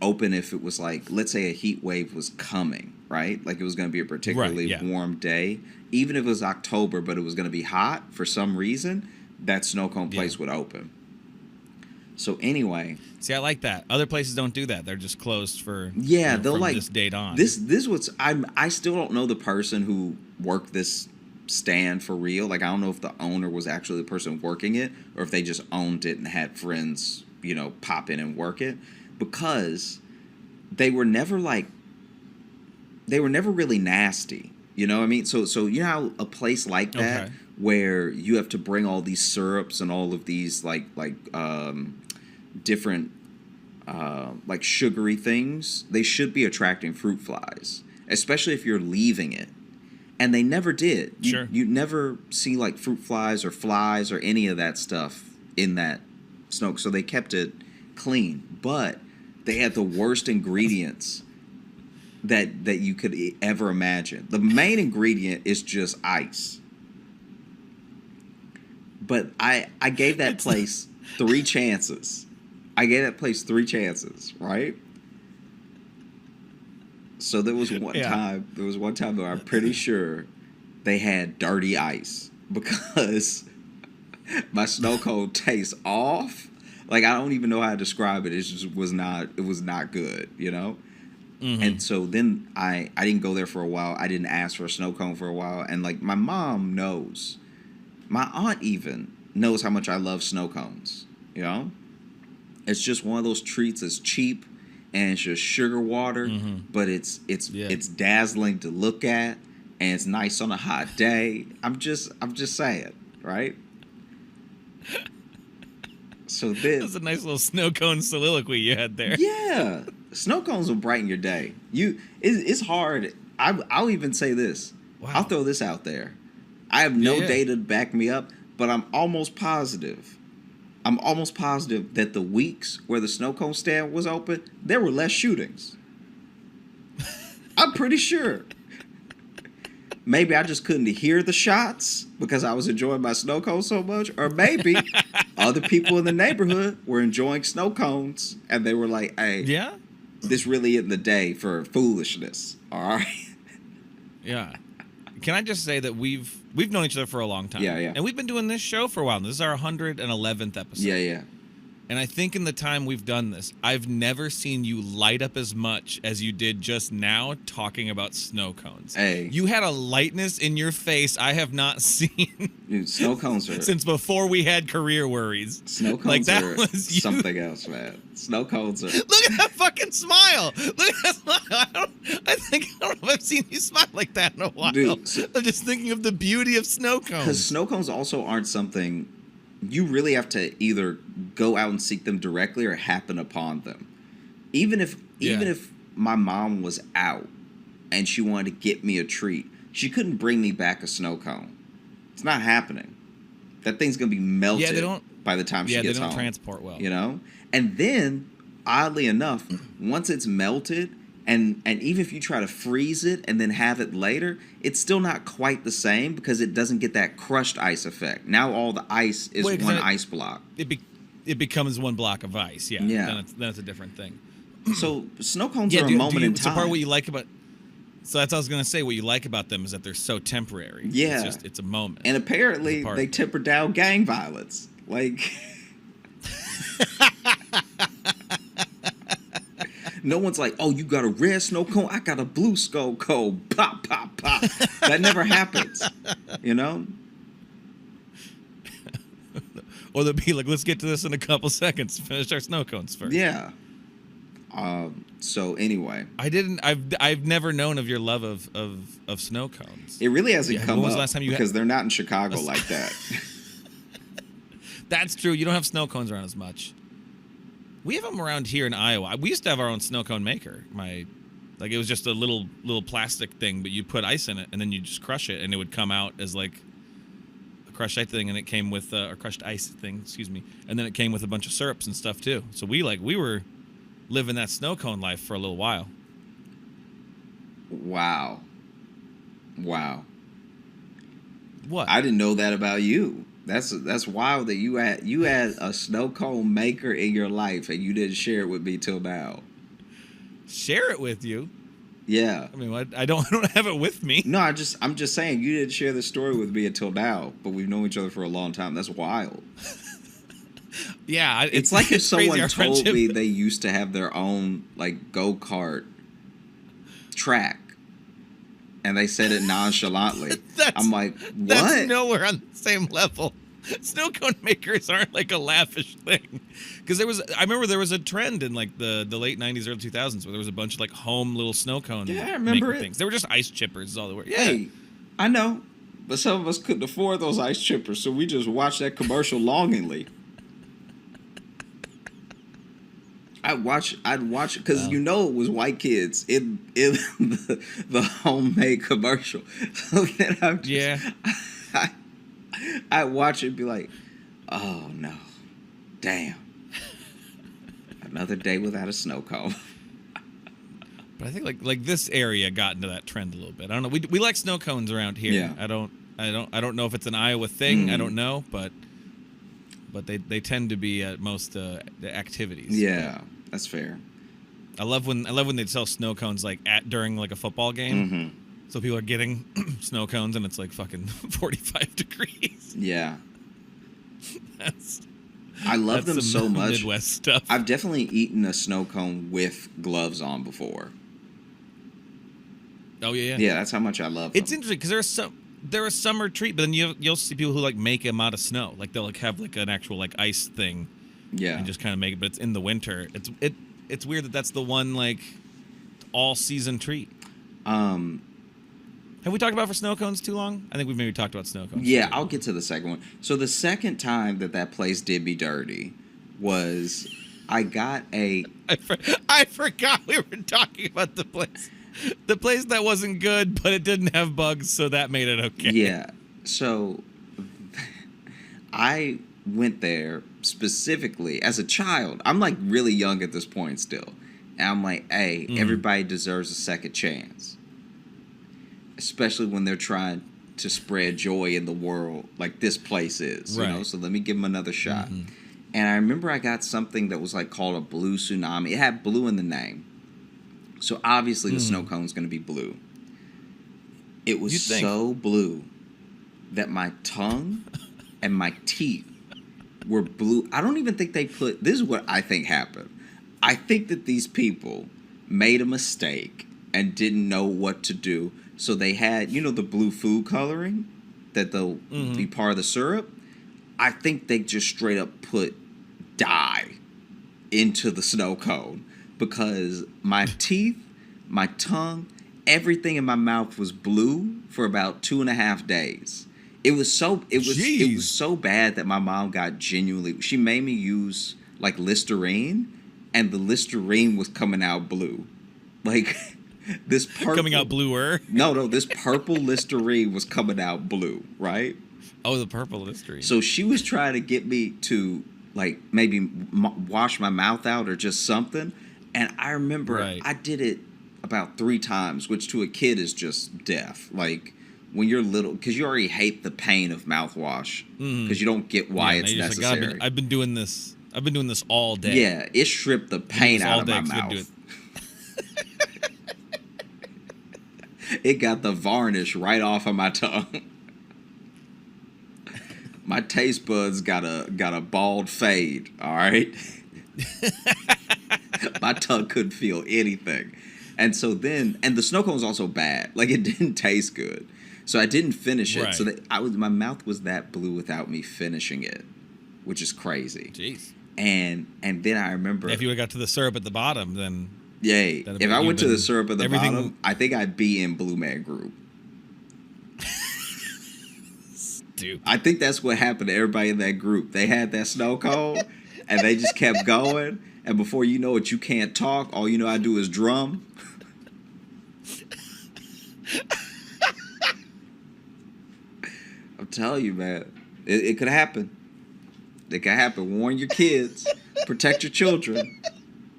open if it was let's say a heat wave was coming, right? Like it was going to be a particularly warm day. Even if it was October, but it was going to be hot for some reason, that snow cone place would open. So anyway, see, I like that. Other places don't do that. They're just closed for they'll from this date on. This what's I still don't know the person who worked this stand for real. I don't know if the owner was actually the person working it or if they just owned it and had friends, pop in and work it, because they were never really nasty. You know what I mean? So you know how a place like that where you have to bring all these syrups and all of these different sugary things, they should be attracting fruit flies, especially if you're leaving it. And they never did. You never see fruit flies or any of that stuff in that snow. So they kept it clean, but they had the worst ingredients that you could ever imagine. The main ingredient is just ice. But I gave that place 3 chances. Right? So there was one time though I'm pretty sure they had dirty ice because my snow cone tastes off. I don't even know how to describe it. It was not good, And so then I didn't go there for a while. I didn't ask for a snow cone for a while. And like my mom knows, my aunt even knows how much I love snow cones. You know, it's just one of those treats that's cheap and it's just sugar water, but it's dazzling to look at and it's nice on a hot day. I'm just saying, right? So this That's a nice little snow cone soliloquy you had there. Yeah, snow cones will brighten your day. It's hard. I'll even say this. Wow. I'll throw this out there. I have no Yeah. data to back me up, but I'm almost positive. That the weeks where the snow cone stand was open, there were less shootings. I'm pretty sure. Maybe I just couldn't hear the shots because I was enjoying my snow cone so much. Or maybe other people in the neighborhood were enjoying snow cones and they were like, hey, Yeah? this really isn't the day for foolishness. All right. Yeah. Can I just say that we've known each other for a long time. Yeah, yeah. And we've been doing this show for a while. This is our 111th episode. Yeah. And I think in the time we've done this, I've never seen you light up as much as you did just now talking about snow cones. Hey. You had a lightness in your face I have not seen Dude, snow cones are since before we had career worries. snow cones Like, that are was you. something else, man. Snow cones are Look at that fucking smile. Look at that smile. I don't know if I've seen you smile like that in a while. Dude, so- I'm just thinking of the beauty of snow because cones. snow cones also aren't something you really have to either go out and seek them directly or happen upon them. Even if my mom was out and she wanted to get me a treat, she couldn't bring me back a snow cone. It's not happening. That thing's gonna be melted by the time she gets home. Yeah, they don't transport well. You know? And then, oddly enough, once it's melted, and even if you try to freeze it and then have it later, it's still not quite the same because it doesn't get that crushed ice effect. Now all the ice is one ice block. It becomes one block of ice. Yeah. Yeah. Then it's a different thing. So snow cones are a moment in time. So part what you like about. So that's what I was gonna say. What you like about them is that they're so temporary. Yeah. It's a moment. And apparently they temper down gang violence. Like. No one's like, oh, you got a red snow cone? I got a blue snow cone. Pop, pop, pop. That never happens. You know? Or they'll be like, let's get to this in a couple seconds. Finish our snow cones first. Yeah. So anyway. I've never known of your love of snow cones. It really hasn't come when was up the last time you because they're not in Chicago like that. That's true. You don't have snow cones around as much. We have them around here in Iowa. We used to have our own snow cone maker. It was just a little plastic thing, but you put ice in it and then you just crush it, and it would come out as like a crushed ice thing, and it came with a crushed ice thing. Excuse me, and then it came with a bunch of syrups and stuff too. So we were living that snow cone life for a little while. Wow. What? I didn't know that about you. That's wild that you had a snow cone maker in your life and you didn't share it with me till now. Share it with you? Yeah. I mean, I don't have it with me. No, I'm just saying you didn't share the story with me until now, but we've known each other for a long time. That's wild. Yeah, it's like if someone crazy, told me they used to have their own like go-kart track and they said it nonchalantly. I'm like, what? That's nowhere on the same level. Snow cone makers aren't like a lavish thing. Because I remember there was a trend in like the late 90s, early 2000s where there was a bunch of like home little snow cone I remember it. things. They were just ice chippers is all they were. Yeah. Hey, I know. But some of us couldn't afford those ice chippers, so we just watched that commercial longingly. I'd watch it because it was white kids in the homemade commercial. So then I'd watch it and be like, oh no, damn, another day without a snow cone. But I think like this area got into that trend a little bit. I don't know. We like snow cones around here. Yeah. I don't know if it's an Iowa thing. I don't know, but they tend to be at most the activities. Yeah. That's fair. I love when they'd sell snow cones like during like a football game. Mm-hmm. So people are getting snow cones and it's like fucking 45 degrees. Yeah. I love them so much. Midwest stuff. I've definitely eaten a snow cone with gloves on before. Oh yeah. Yeah, that's how much I love It's them. interesting because they're a summer treat, but then you'll see people who like make them out of snow. Like they'll like have like an actual like ice thing Yeah. and just kind of make it, but it's in the winter. It's weird that that's the one like all season treat. Have we talked about for snow cones too long? I think we've maybe talked about snow cones. Yeah, I'll get to the second one. So the second time that place did me dirty was I got a... I forgot we were talking about the place. The place that wasn't good, but it didn't have bugs, so that made it okay. Yeah. So I went there specifically as a child. I'm like really young at this point still. And I'm like, hey, everybody deserves a second chance. Especially when they're trying to spread joy in the world like this place is. Right. You know? So let me give them another shot. And I remember I got something that was like called a blue tsunami. It had blue in the name. So obviously the snow cone's going to be blue. It was so blue that my tongue and my teeth were blue. I don't even think they put... This is what I think happened. I think that these people made a mistake and didn't know what to do. So they had, you know, the blue food coloring that they'll be part of the syrup. I think they just straight up put dye into the snow cone because my teeth, my tongue, everything in my mouth was blue for about 2.5 days. It was so bad that my mom got genuinely... She made me use like Listerine, and the Listerine was coming out blue. Like this purple... Coming out bluer? No, this purple Listerine was coming out blue, right? Oh, the purple Listerine. So she was trying to get me to like maybe wash my mouth out or just something. And I remember I did it about 3 times, which to a kid is just death. Like when you're little, because you already hate the pain of mouthwash because you don't get why it's necessary. Like, I've been doing this all day. Yeah, it stripped the pain out of my mouth. It got the varnish right off of my tongue. My taste buds got a bald fade, all right? My tongue couldn't feel anything. And so then, and the snow cone was also bad. Like it didn't taste good. So I didn't finish it. Right. So that my mouth was that blue without me finishing it, which is crazy. Jeez. And then I remember if you would got to the syrup at the bottom, then yay. If I went to the syrup at the bottom, I think I'd be in Blue Man Group. Dude. I think that's what happened to everybody in that group. They had that snow cone, and they just kept going. And before you know it, you can't talk. All you know I do is drum. I'm telling you, man. It could happen. It could happen. Warn your kids. Protect your children.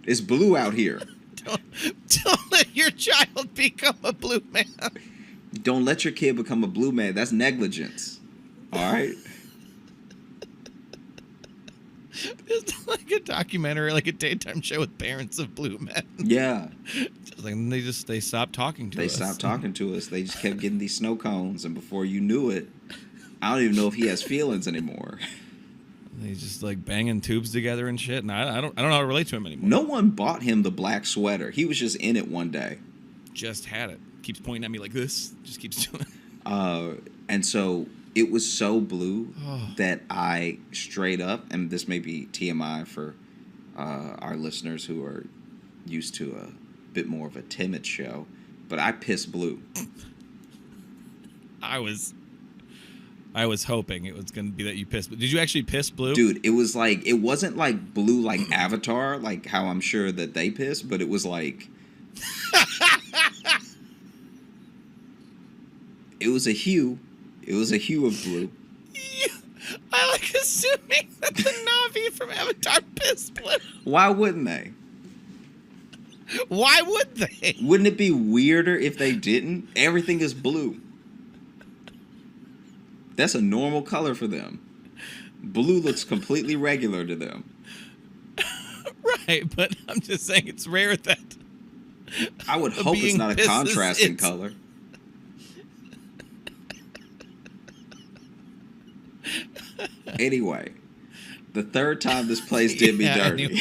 It's blue out here. Don't let your child become a blue man. Don't let your kid become a blue man. That's negligence. All right. It's like a documentary, like a daytime show with parents of blue men. Yeah. Just like they stopped talking to us. They stopped talking to us. They just kept getting these snow cones, and before you knew it, I don't even know if he has feelings anymore. He's just like banging tubes together and shit, and I don't know how to relate to him anymore. No one bought him the black sweater. He was just in it one day. Just had it. Keeps pointing at me like this. Just keeps doing it. And so it was so blue that I straight up, and this may be TMI for our listeners who are used to a bit more of a timid show, but I pissed blue. I was hoping it was going to be that you pissed. But did you actually piss blue? Dude, it was like, it wasn't like blue like Avatar, like how I'm sure that they piss, but it was like... It was a hue. It was a hue of blue. I like assuming that the Na'vi from Avatar pissed blue. Why wouldn't they? Why would they? Wouldn't it be weirder if they didn't? Everything is blue. That's a normal color for them. Blue looks completely regular to them. Right, but I'm just saying it's rare that... I would hope it's not a contrasting color. Anyway, the third time this place did me dirty.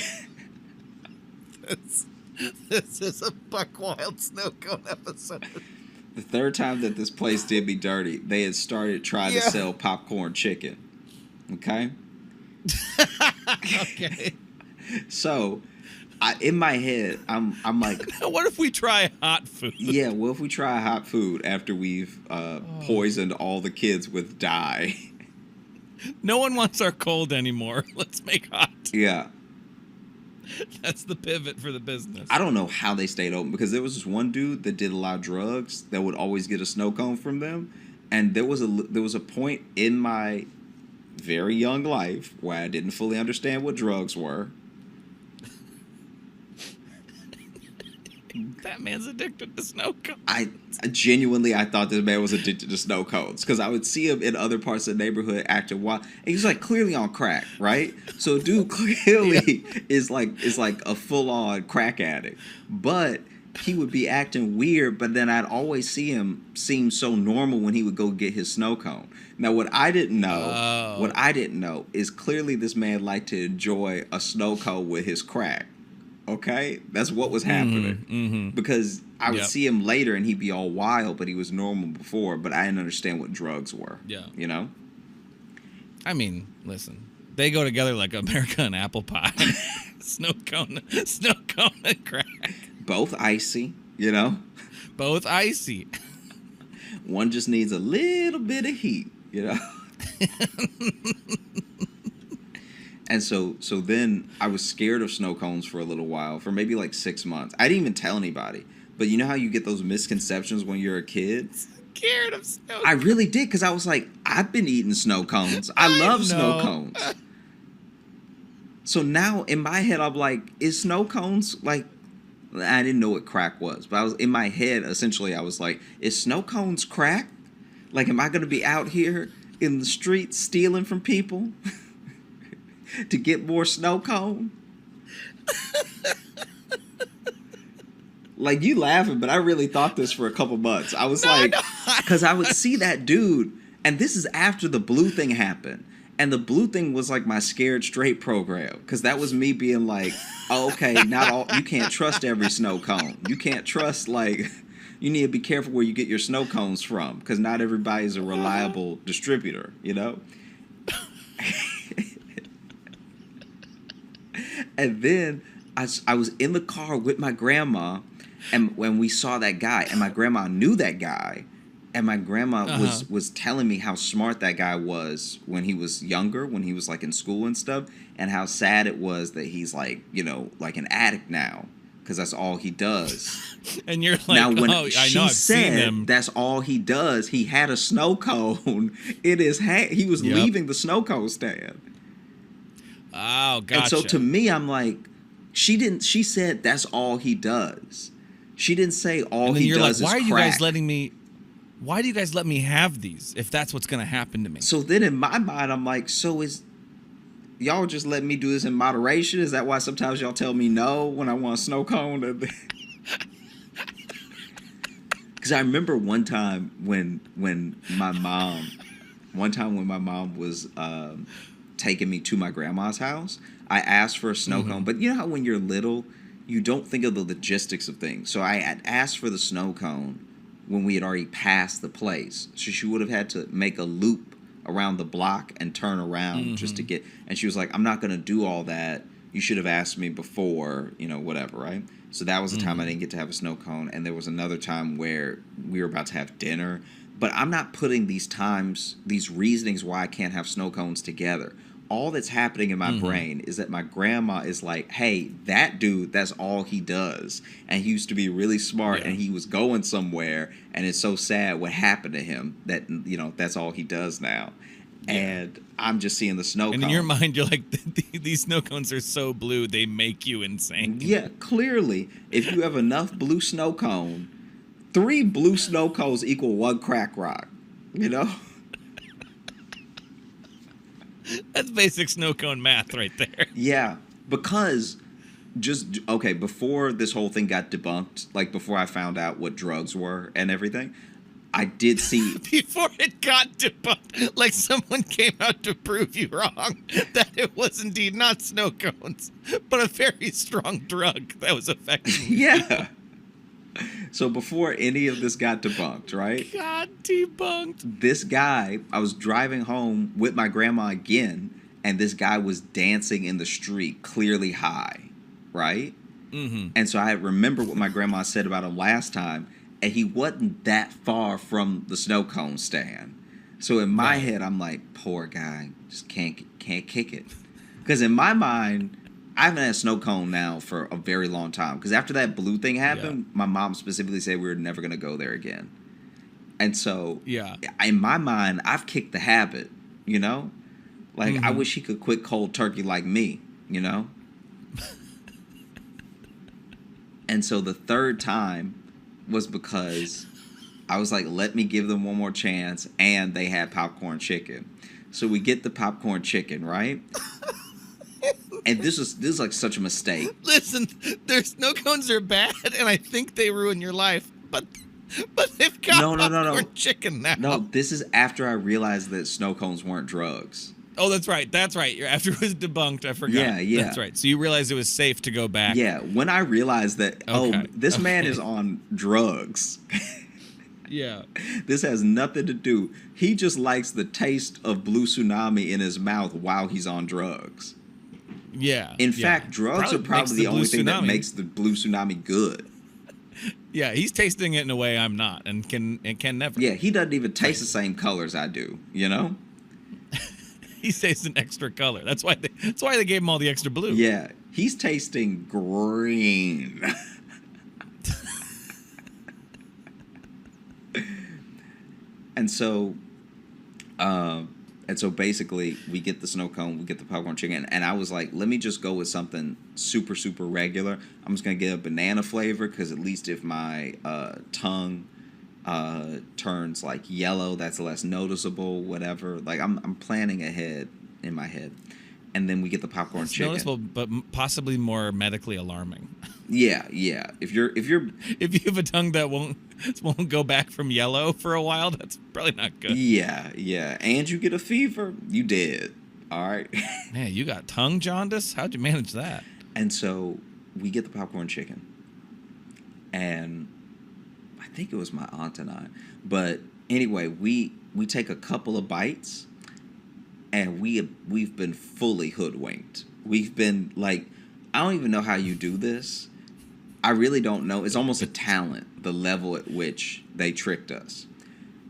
This is a Buck Wild Snow Cone episode. The third time that this place did me dirty, they had started trying to sell popcorn chicken. Okay? Okay. So, in my head, I'm like, What if we try hot food? yeah, what if we try hot food after we've poisoned all the kids with dye? No one wants our cold anymore. Let's make hot. Yeah. That's the pivot for the business. I don't know how they stayed open, because there was this one dude that did a lot of drugs that would always get a snow cone from them, and there was a point in my very young life where I didn't fully understand what drugs were. That man's addicted to snow cones. I genuinely, I thought this man was addicted to snow cones, because I would see him in other parts of the neighborhood acting wild. And he's like clearly on crack, right? So dude clearly is like a full on crack addict, but he would be acting weird. But then I'd always see him seem so normal when he would go get his snow cone. Now what I didn't know is clearly this man liked to enjoy a snow cone with his crack. Okay, that's what was happening. Because I would see him later and he'd be all wild, but he was normal before. But I didn't understand what drugs were. Yeah, you know. I mean, listen, they go together like America and apple pie. snow cone, and crack. Both icy, you know. Both icy. One just needs a little bit of heat, you know. And so then I was scared of snow cones for a little while, for maybe like 6 months. I didn't even tell anybody. But you know how you get those misconceptions when you're a kid? Scared of snow cones. I really did, because I was like, I've been eating snow cones. I love snow cones. So now in my head, I'm like, is snow cones like... I didn't know what crack was. But I was in my head, essentially, I was like, is snow cones crack? Like, am I going to be out here in the streets stealing from people? To get more snow cone? Like, you laughing, but I really thought this for a couple months. I was because I would see that dude, and this is after the blue thing happened. And the blue thing was like my Scared Straight program, because that was me being like, oh, okay, you can't trust every snow cone. You can't trust, like, you need to be careful where you get your snow cones from, because not everybody's a reliable distributor, you know? And then I was in the car with my grandma, and when we saw that guy, and my grandma knew that guy, and my grandma was telling me how smart that guy was when he was younger, when he was like in school and stuff, and how sad it was that he's like, you know, like an addict now, because that's all he does. And you're like, now, when I know, she I've said seen him. that's all he does, he had a snow cone in his hand. He was leaving the snow cone stand. Oh, gotcha. And so to me, I'm like, she said that's all he does. She didn't say all he does is crack. Why do you guys let me have these if that's what's going to happen to me? So then in my mind, I'm like, so is y'all just letting me do this in moderation? Is that why sometimes y'all tell me no when I want a snow cone? Because I remember one time when my mom was taking me to my grandma's house, I asked for a snow cone. But you know how when you're little, you don't think of the logistics of things. So I had asked for the snow cone when we had already passed the place. So she would have had to make a loop around the block and turn around just to get... And she was like, I'm not going to do all that. You should have asked me before, you know, whatever, right? So that was the time I didn't get to have a snow cone. And there was another time where we were about to have dinner. But I'm not putting these reasonings why I can't have snow cones together. All that's happening in my brain is that my grandma is like, hey, that dude, that's all he does. And he used to be really smart and he was going somewhere. And it's so sad what happened to him that, you know, that's all he does now. Yeah. And I'm just seeing the snow cone. And in your mind, you're like, these snow cones are so blue, they make you insane. Yeah, clearly, if you have enough blue snow cone, 3 blue snow cones equal 1 crack rock, you know? That's basic snow cone math right there. Yeah, because before this whole thing got debunked, like before I found out what drugs were and everything, I did see... Before it got debunked, like someone came out to prove you wrong, that it was indeed not snow cones, but a very strong drug that was affecting you. Yeah. So before any of this got debunked, right? God, debunked. This guy, I was driving home with my grandma again, and this guy was dancing in the street, clearly high, right? Mm-hmm. And so I remember what my grandma said about him last time, and he wasn't that far from the snow cone stand. So in my head, I'm like, poor guy, just can't kick it. Because in my mind, I haven't had a snow cone now for a very long time. Because after that blue thing happened, my mom specifically said we were never going to go there again. And so, in my mind, I've kicked the habit, you know? Like, I wish he could quit cold turkey like me, you know? And so the third time was because I was like, let me give them one more chance. And they had popcorn chicken. So we get the popcorn chicken, right? And this is like such a mistake. Listen, their snow cones are bad, and I think they ruin your life. But they've got popcorn chicken now. No, this is after I realized that snow cones weren't drugs. Oh, that's right. That's right. After it was debunked, I forgot. Yeah. That's right. So you realized it was safe to go back. Yeah, when I realized that, this man is on drugs. Yeah. This has nothing to do. He just likes the taste of blue tsunami in his mouth while he's on drugs. Yeah. In fact, drugs are probably the only thing that makes the blue tsunami good. Yeah, he's tasting it in a way I'm not, and can never. Yeah, he doesn't even taste the same colors I do, you know? He's tasting extra color. That's why they gave him all the extra blue. Yeah, he's tasting green. And so basically we get the snow cone, we get the popcorn chicken, and I was like, let me just go with something super, super regular. I'm just gonna get a banana flavor, because at least if my tongue turns like yellow, that's less noticeable, whatever. Like I'm planning ahead in my head. And then we get the popcorn chicken. Noticeable, but possibly more medically alarming. Yeah. If you have a tongue that won't go back from yellow for a while, that's probably not good. Yeah. And you get a fever, you dead. All right. Man, you got tongue jaundice? How'd you manage that? And so we get the popcorn chicken. And I think it was my aunt and I. But anyway, we take a couple of bites, and we've been fully hoodwinked. We've been like, I don't even know how you do this. I really don't know. It's almost a talent, the level at which they tricked us.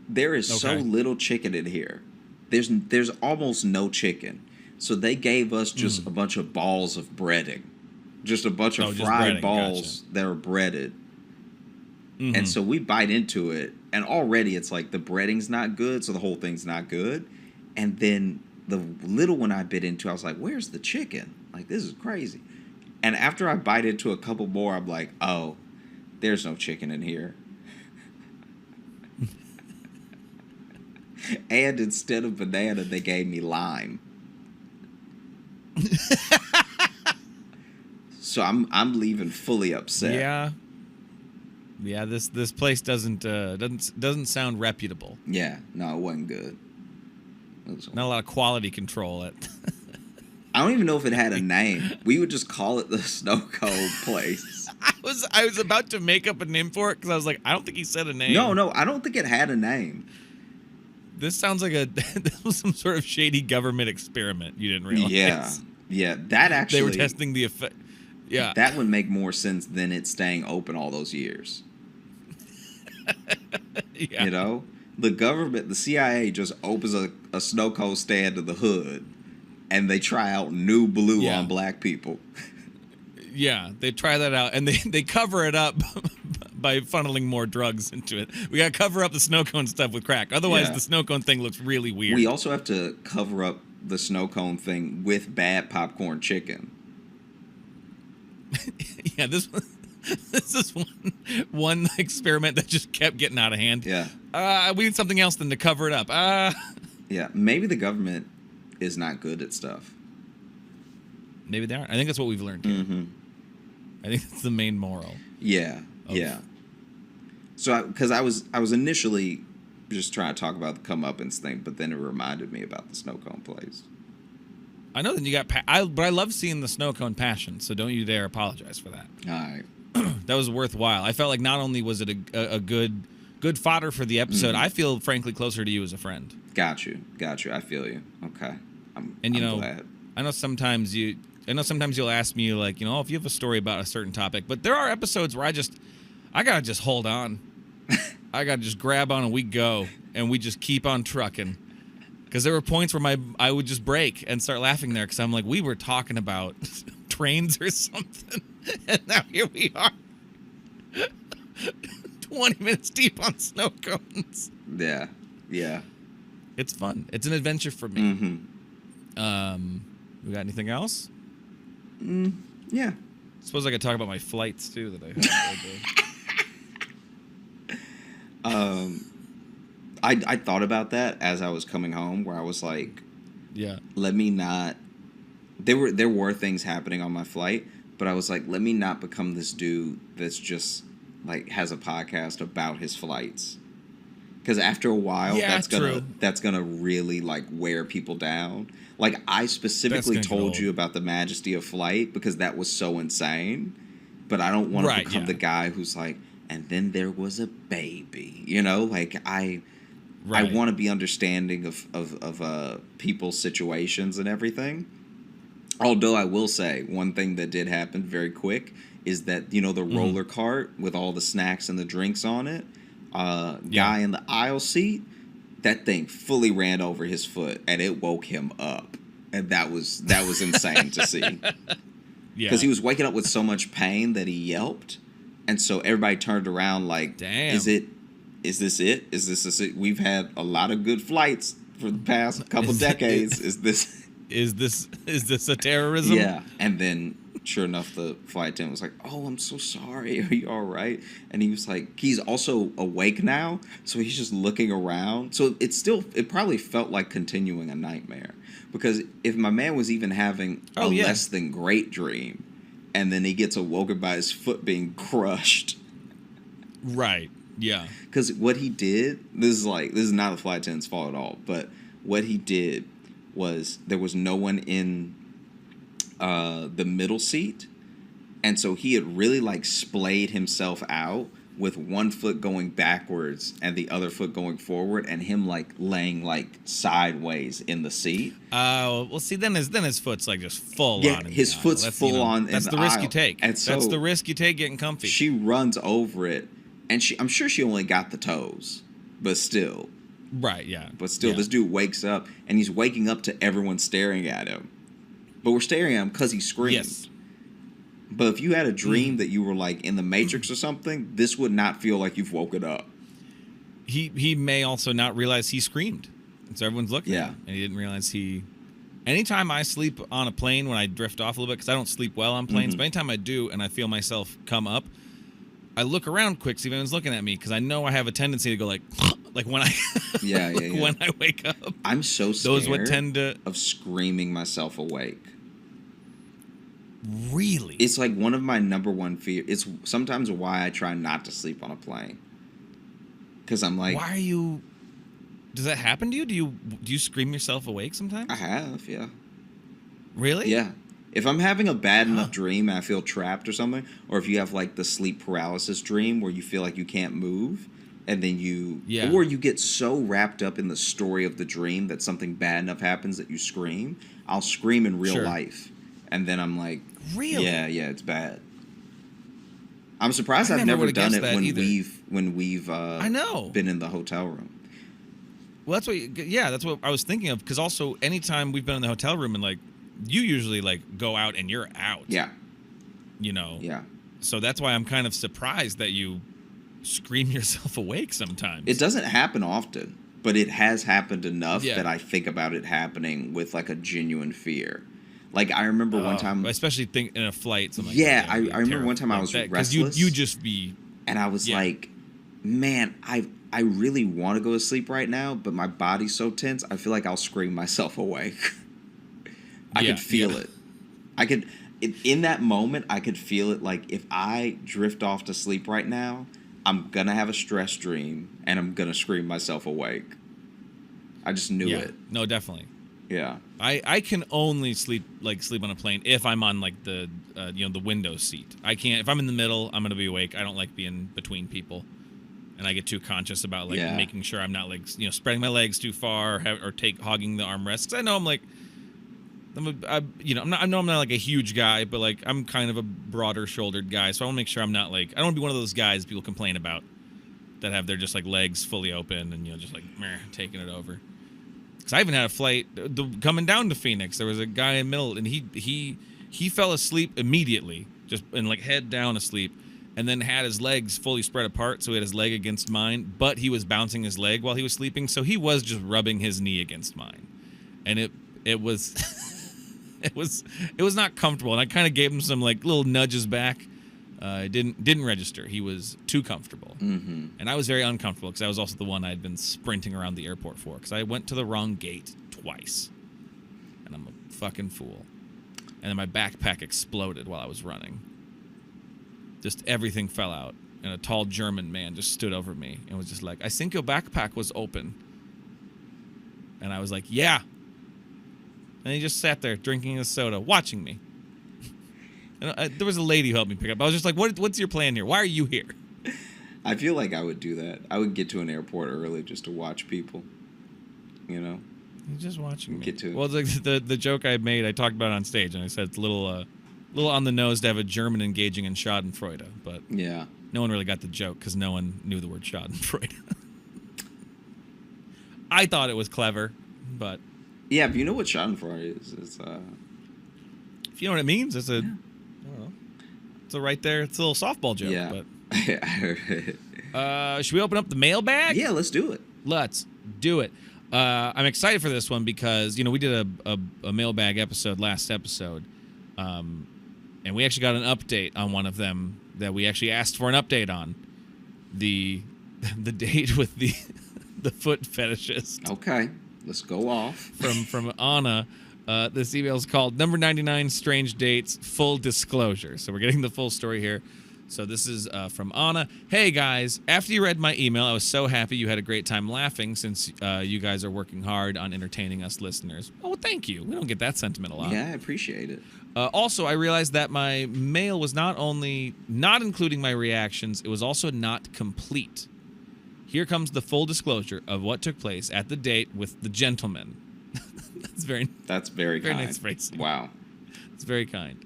There is so little chicken in here. There's almost no chicken. So they gave us just a bunch of balls of breading. Just a bunch of fried balls that are breaded. Mm-hmm. And so we bite into it, and already it's like the breading's not good, so the whole thing's not good. And then the little one I bit into, I was like, where's the chicken? Like, this is crazy. And after I bite into a couple more, I'm like, oh, there's no chicken in here. And instead of banana, they gave me lime. So I'm leaving fully upset. Yeah. This place doesn't sound reputable. Yeah, no, it wasn't good. Not a lot of quality control. I don't even know if it had a name. We would just call it the snow cone place. I was about to make up a name for it because I was like, I don't think he said a name. No, I don't think it had a name. This sounds like this was some sort of shady government experiment you didn't realize. Yeah. That actually, they were testing the effect. Yeah, that would make more sense than it staying open all those years. Yeah. You know, the government, the CIA, just opens a snow cone stand in the hood, and they try out new blue on black people. Yeah, they try that out, and they cover it up by funneling more drugs into it. We got to cover up the snow cone stuff with crack. Otherwise, the snow cone thing looks really weird. We also have to cover up the snow cone thing with bad popcorn chicken. Yeah, this is one experiment that just kept getting out of hand. Yeah. We need something else than to cover it up. Yeah, maybe the government is not good at stuff. Maybe they aren't. I think that's what we've learned here. Mm-hmm. I think that's the main moral. Yeah. So, because I was initially just trying to talk about the comeuppance thing, but then it reminded me about the snow cone place. I know that you got, but I love seeing the snow cone passion. So don't you dare apologize for that. All right. that was worthwhile. I felt like not only was it a good fodder for the episode, I feel frankly closer to you as a friend. Got you. I feel you. Okay. I'm glad. I know sometimes you'll ask me like, if you have a story about a certain topic, but there are episodes where I gotta just hold on. I gotta just grab on and we go, and we just keep on trucking. Because there were points where I would just break and start laughing there because I'm like, we were talking about trains or something, and now here we are, 20 minutes deep on snow cones. Yeah. It's fun. It's an adventure for me. We got anything else? Yeah. Suppose I could talk about my flights too that I had. I thought about that as I was coming home, where I was like, yeah, let me not. There were things happening on my flight, but I was like, let me not become this dude that's just like has a podcast about his flights. Because after a while, that's gonna really like wear people down. Like I specifically told you about the majesty of flight because that was so insane. But I don't want to become the guy who's like, and then there was a baby. Like I want to be understanding of people's situations and everything. Although I will say one thing that did happen very quick is that the roller cart with all the snacks and the drinks on it. Guy in the aisle seat, that thing fully ran over his foot and it woke him up, and that was insane to see. Because he was waking up with so much pain that he yelped, and so everybody turned around like, "Damn, is this it? We've had a lot of good flights for the past couple decades. Is this a terrorism?" Yeah, and then. Sure enough, the flight attendant was like, "Oh, I'm so sorry. Are you all right?" And he was like, he's also awake now, so he's just looking around. So it probably felt like continuing a nightmare. Because if my man was even having a less than great dream, and then he gets awoken by his foot being crushed. Right, yeah. Because what he did, this is not the flight attendant's fault at all, but what he did was there was no one in the middle seat, and so he had really like splayed himself out with one foot going backwards and the other foot going forward, and him like laying like sideways in the seat. Well, see, then his foot's like just full on. Yeah, his foot's full on. That's the risk you take. And so that's the risk you take getting comfy. She runs over it, and I'm sure she only got the toes, but still. Right. Yeah. But still, this dude wakes up, and he's waking up to everyone staring at him. But we're staring at him because he screamed. Yes. But if you had a dream that you were like in the Matrix or something, this would not feel like you've woken up. He may also not realize he screamed. And so everyone's looking at him. And he didn't realize he... Anytime I sleep on a plane, when I drift off a little bit, because I don't sleep well on planes, but anytime I do and I feel myself come up, I look around quick, see if anyone's looking at me, because I know I have a tendency to go like when I when I wake up. I'm so scared of screaming myself awake. Really? It's like one of my number one fears. It's sometimes why I try not to sleep on a plane. Because I'm like... Why are you... Does that happen to you? Do you scream yourself awake sometimes? I have, yeah. Really? Yeah. If I'm having a bad enough dream and I feel trapped or something, or if you have like the sleep paralysis dream where you feel like you can't move, and then or you get so wrapped up in the story of the dream that something bad enough happens that you scream, I'll scream in real life. And then I'm like, really? Yeah, it's bad. I'm surprised I've never done it when we've I know. Been in the hotel room. Well, that's what I was thinking of, because also anytime we've been in the hotel room and like you usually like go out and you're out. Yeah. Yeah. So that's why I'm kind of surprised that you scream yourself awake sometimes. It doesn't happen often, but it has happened enough that I think about it happening with like a genuine fear. Like I remember one time, especially in a flight. I remember one time I was restless. You just be, and I was like, man, I really want to go to sleep right now, but my body's so tense. I feel like I'll scream myself awake. I could feel it. In that moment, I could feel it. Like if I drift off to sleep right now, I'm gonna have a stress dream and I'm gonna scream myself awake. I just knew it. No, definitely. Yeah. I can only sleep on a plane if I'm on like the the window seat. I can't if I'm in the middle. I'm gonna be awake. I don't like being between people, and I get too conscious about like making sure I'm not like spreading my legs too far or hogging the armrests. 'Cause I know I'm like I know I'm not like a huge guy, but like I'm kind of a broader shouldered guy, so I want to make sure I'm not like I don't want to be one of those guys people complain about that have their just like legs fully open and just like taking it over. Because I even had a flight coming down to Phoenix. There was a guy in the middle, and he fell asleep immediately, just and like head down asleep, and then had his legs fully spread apart, so he had his leg against mine, but he was bouncing his leg while he was sleeping, so he was just rubbing his knee against mine, and it was it was not comfortable, and I kind of gave him some like little nudges back. It didn't register. He was too comfortable, and I was very uncomfortable because I was also the one I'd been sprinting around the airport for because I went to the wrong gate twice, and I'm a fucking fool. And then my backpack exploded while I was running. Just everything fell out, and a tall German man just stood over me and was just like, "I think your backpack was open," and I was like, "Yeah." And he just sat there drinking his soda, watching me. And there was a lady who helped me pick up. I was just like, what's your plan here? Why are you here? I feel like I would do that. I would get to an airport early just to watch people. You're just watching me. Get to it. Well, it's like the joke I made, I talked about it on stage, and I said it's a little on the nose to have a German engaging in Schadenfreude. But no one really got the joke because no one knew the word Schadenfreude. I thought it was clever, but... Yeah, if you know what Schadenfreude is, it's... If you know what it means, it's a... I don't know. It's a right there. It's a little softball joke. Yeah. But should we open up the mailbag? Yeah, let's do it. Let's do it. I'm excited for this one because we did a mailbag episode last episode, and we actually got an update on one of them that we actually asked for an update on. The date with the foot fetishist. Okay, let's go off from Anna. This email is called Number 99 Strange Dates Full Disclosure. So we're getting the full story here. So this is from Anna. Hey, guys. After you read my email, I was so happy you had a great time laughing since you guys are working hard on entertaining us listeners. Oh, well, thank you. We don't get that sentiment a lot. Yeah, I appreciate it. Also, I realized that my mail was not only not including my reactions, it was also not complete. Here comes the full disclosure of what took place at the date with the gentleman. That's very kind. Nice phrasing. Wow. It's very kind.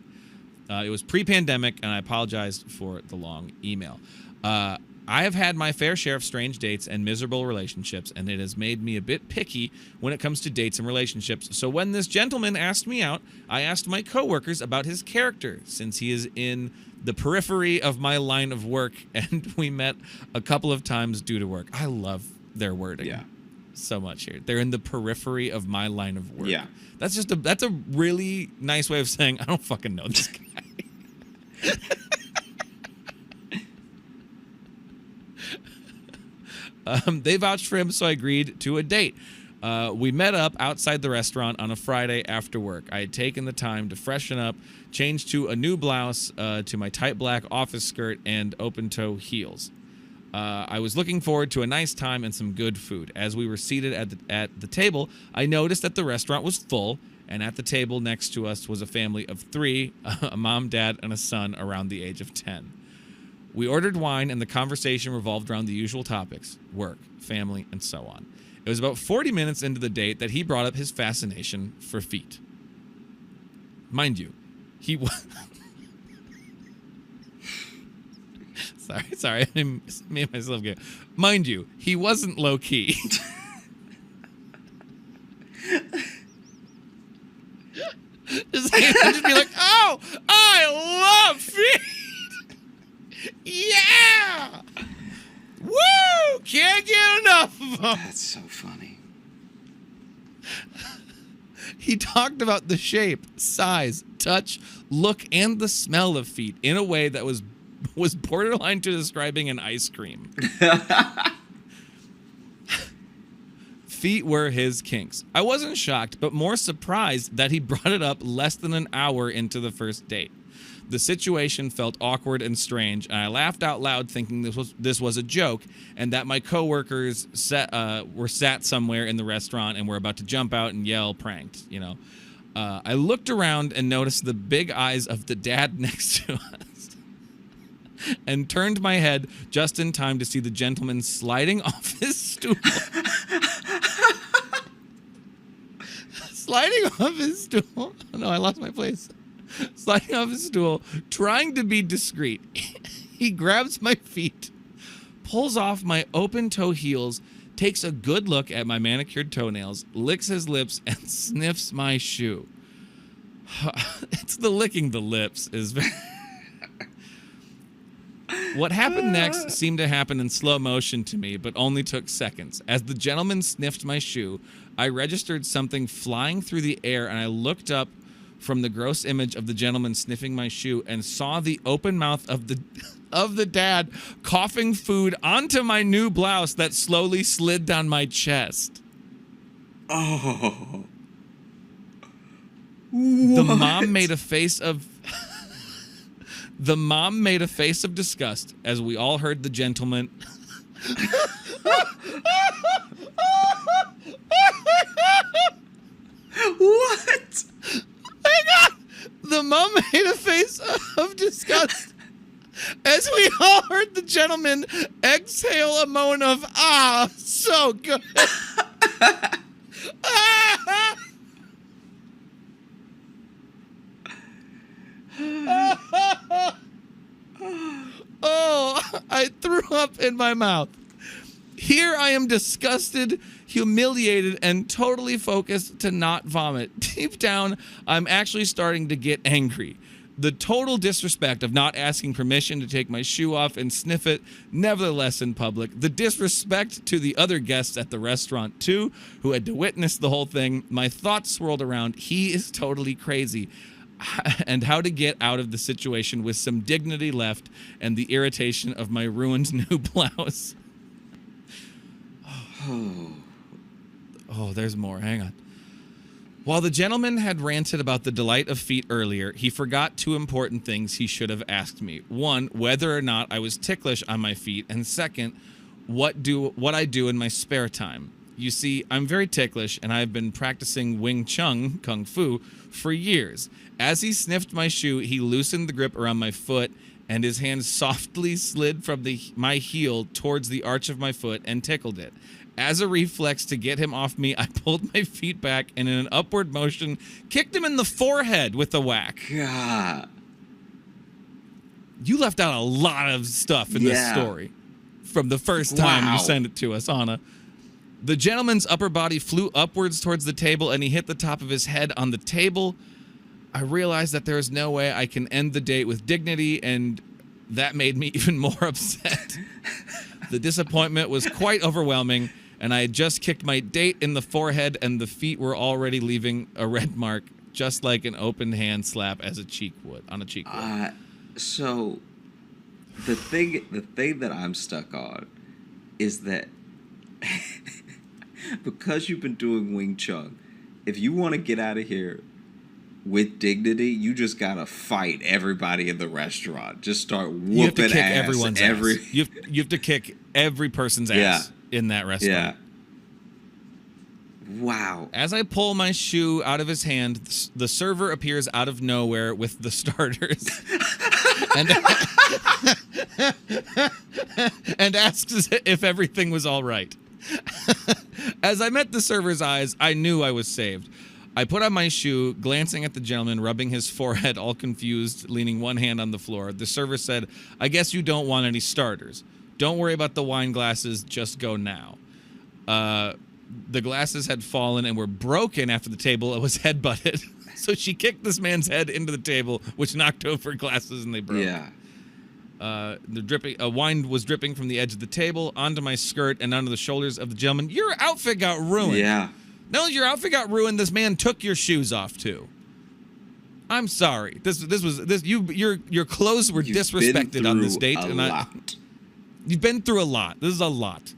It was pre-pandemic, and I apologize for the long email. I have had my fair share of strange dates and miserable relationships, and it has made me a bit picky when it comes to dates and relationships. So when this gentleman asked me out, I asked my coworkers about his character, since he is in the periphery of my line of work, and we met a couple of times due to work. I love their wording so much here. They're in the periphery of my line of work. Yeah. That's a really nice way of saying I don't fucking know this guy. They vouched for him, so I agreed to a date. We met up outside the restaurant on a Friday after work. I had taken the time to freshen up, change to a new blouse, to my tight black office skirt and open-toe heels. I was looking forward to a nice time and some good food. As we were seated at the table, I noticed that the restaurant was full, and at the table next to us was a family of 3, a mom, dad, and a son around the age of 10. We ordered wine, and the conversation revolved around the usual topics: work, family, and so on. It was about 40 minutes into the date that he brought up his fascination for feet. Mind you, he was... Sorry, I made myself go. Mind you, he wasn't low-key. just be like, oh, I love feet. Yeah! Woo! Can't get enough of them. That's so funny. He talked about the shape, size, touch, look, and the smell of feet in a way that was borderline to describing an ice cream. Feet were his kinks. I wasn't shocked, but more surprised that he brought it up less than an hour into the first date. The situation felt awkward and strange, and I laughed out loud thinking this was a joke and that my coworkers were sat somewhere in the restaurant and were about to jump out and yell pranked, you know. I looked around and noticed the big eyes of the dad next to us and turned my head just in time to see the gentleman sliding off his stool. Sliding off his stool. Oh, no, I lost my place. Sliding off his stool, trying to be discreet. He grabs my feet, pulls off my open-toe heels, takes a good look at my manicured toenails, licks his lips, and sniffs my shoe. It's the licking the lips is very... What happened next seemed to happen in slow motion to me, but only took seconds. As the gentleman sniffed my shoe, I registered something flying through the air, and I looked up from the gross image of the gentleman sniffing my shoe and saw the open mouth of the dad coughing food onto my new blouse that slowly slid down my chest. Oh. The mom made a face of disgust as we all heard the gentleman What? Hang on! The mom made a face of disgust as we all heard the gentleman exhale a moan of, ah, so good. Oh, I threw up in my mouth. Here I am disgusted, humiliated, and totally focused to not vomit. Deep down, I'm actually starting to get angry. The total disrespect of not asking permission to take my shoe off and sniff it, nevertheless in public. The disrespect to the other guests at the restaurant, too, who had to witness the whole thing. My thoughts swirled around. He is totally crazy. And how to get out of the situation with some dignity left and the irritation of my ruined new blouse. Oh, there's more. Hang on. While the gentleman had ranted about the delight of feet earlier, he forgot two important things he should have asked me. One, whether or not I was ticklish on my feet, and second, what I do in my spare time. You see, I'm very ticklish, and I've been practicing Wing Chun, Kung Fu, for years. As he sniffed my shoe, he loosened the grip around my foot, and his hand softly slid from my heel towards the arch of my foot and tickled it. As a reflex to get him off me, I pulled my feet back and in an upward motion, kicked him in the forehead with a whack. God. You left out a lot of stuff in this story from the first time you sent it to us, Anna. The gentleman's upper body flew upwards towards the table and he hit the top of his head on the table. I realized that there is no way I can end the date with dignity, and that made me even more upset. The disappointment was quite overwhelming, and I had just kicked my date in the forehead, and the feet were already leaving a red mark, just like an open hand slap as a cheek would on a cheek would. So the thing that I'm stuck on is that because you've been doing Wing Chun, if you want to get out of here with dignity, you just gotta fight everybody in the restaurant. Just start whooping you have to kick ass. Everyone's ass. You have to kick every person's ass in that restaurant. Yeah. Wow. As I pull my shoe out of his hand, the server appears out of nowhere with the starters and asks if everything was all right. As I met the server's eyes, I knew I was saved. I put on my shoe, glancing at the gentleman, rubbing his forehead, all confused, leaning one hand on the floor. The server said, "I guess you don't want any starters. Don't worry about the wine glasses, just go now." The glasses had fallen and were broken after the table was headbutted. So she kicked this man's head into the table, which knocked over glasses and they broke. Yeah. Wine was dripping from the edge of the table onto my skirt and onto the shoulders of the gentleman. Your outfit got ruined. Yeah. Not only your outfit got ruined, this man took your shoes off too. I'm sorry. Your clothes were disrespected on this date, you've been through a lot. This is a lot.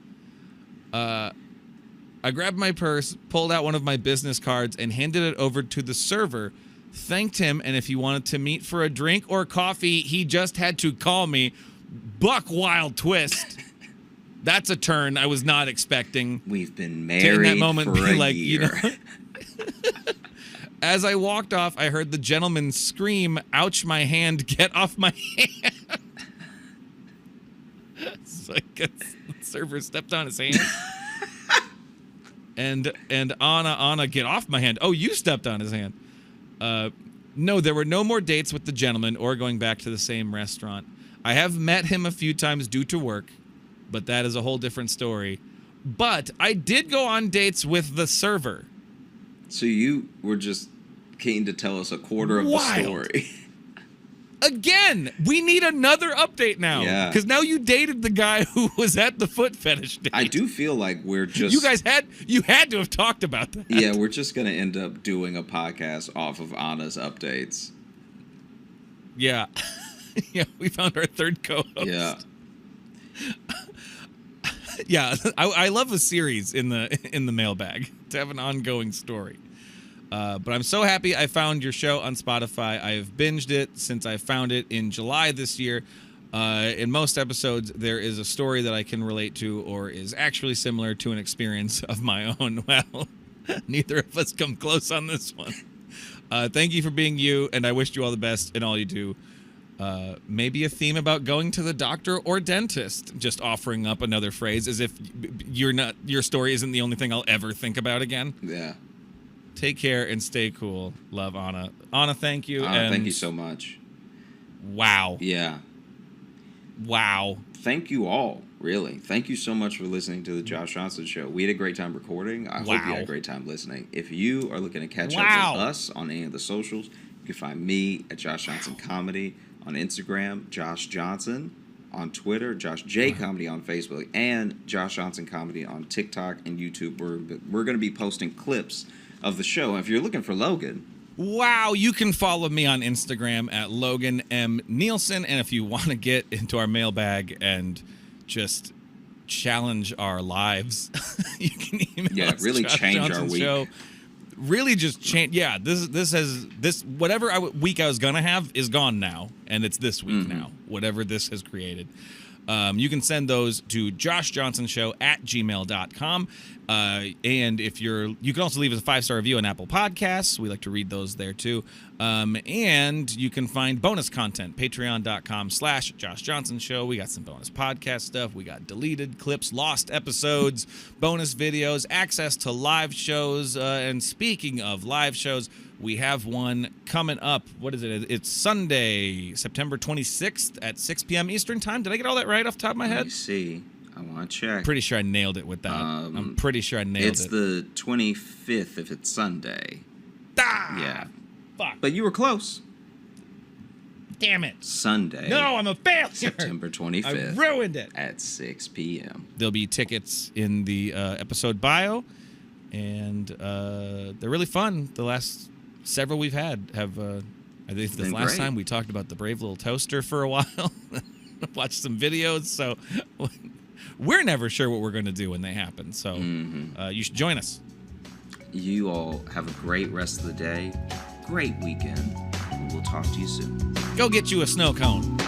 I grabbed my purse, pulled out one of my business cards, and handed it over to the server, thanked him, and if he wanted to meet for a drink or coffee, he just had to call me. Buck wild twist. That's a turn I was not expecting. We've been To in married that moment for be a like, year. you know. As I walked off, I heard the gentleman scream, "Ouch, my hand, get off my hand." So I guess the server stepped on his hand. and Anna, get off my hand. Oh, you stepped on his hand. No, there were no more dates with the gentleman or going back to the same restaurant. I have met him a few times due to work, but that is a whole different story. But I did go on dates with the server. So you were just keen to tell us a quarter of the story. Again, we need another update now. Yeah. Because now you dated the guy who was at the foot fetish date. I do feel like we're just... You had to have talked about that. Yeah, we're just going to end up doing a podcast off of Anna's updates. Yeah. Yeah, we found our third co-host. Yeah. Yeah, I love a series in the mailbag to have an ongoing story. But I'm so happy I found your show on Spotify. I have binged it since I found it in July this year. In most episodes, there is a story that I can relate to or is actually similar to an experience of my own. Well, neither of us come close on this one. Thank you for being you, and I wish you all the best in all you do. Maybe a theme about going to the doctor or dentist. Just offering up another phrase as if your story isn't the only thing I'll ever think about again. Yeah. Take care and stay cool. Love, Anna. Anna, thank you. Anna, thank you so much. Wow. Yeah. Wow. Thank you all, really. Thank you so much for listening to the Josh Johnson Show. We had a great time recording. I hope you had a great time listening. If you are looking to catch up with us on any of the socials, you can find me at Josh Johnson Comedy on Instagram, Josh Johnson on Twitter, Josh J Comedy on Facebook, and Josh Johnson Comedy on TikTok and YouTube. We're going to be posting clips of the show. And if you're looking for Logan... Wow, you can follow me on Instagram at Logan M. Nielsen. And if you want to get into our mailbag and just challenge our lives, you can email us. Really Josh change Johnson our week. Show. Really just change. Yeah, this whatever week I was going to have is gone now. And it's this week now, whatever this has created. You can send those to joshjohnsonshow@gmail.com. And you can also leave us a 5-star review on Apple Podcasts. We like to read those there too. And you can find bonus content, patreon.com/Josh Johnson Show. We got some bonus podcast stuff. We got deleted clips, lost episodes, bonus videos, access to live shows. And speaking of live shows, we have one coming up. What is it? It's Sunday, September 26th at 6 p.m. Eastern Time. Did I get all that right off the top of my head? Let me see. I want to check. Pretty sure I nailed it with that. I'm pretty sure I nailed it. It's the 25th if it's Sunday. Ah! Yeah. Fuck. But you were close. Damn it. Sunday. No, I'm a failure. September 25th. I ruined it. At 6 p.m. There'll be tickets in the episode bio, and they're really fun. The last several we've had have. I think the last time we talked about the brave little toaster for a while. Watched some videos, so we're never sure what we're going to do when they happen. So you should join us. You all have a great rest of the day, great weekend, and we'll talk to you soon. Go get you a snow cone.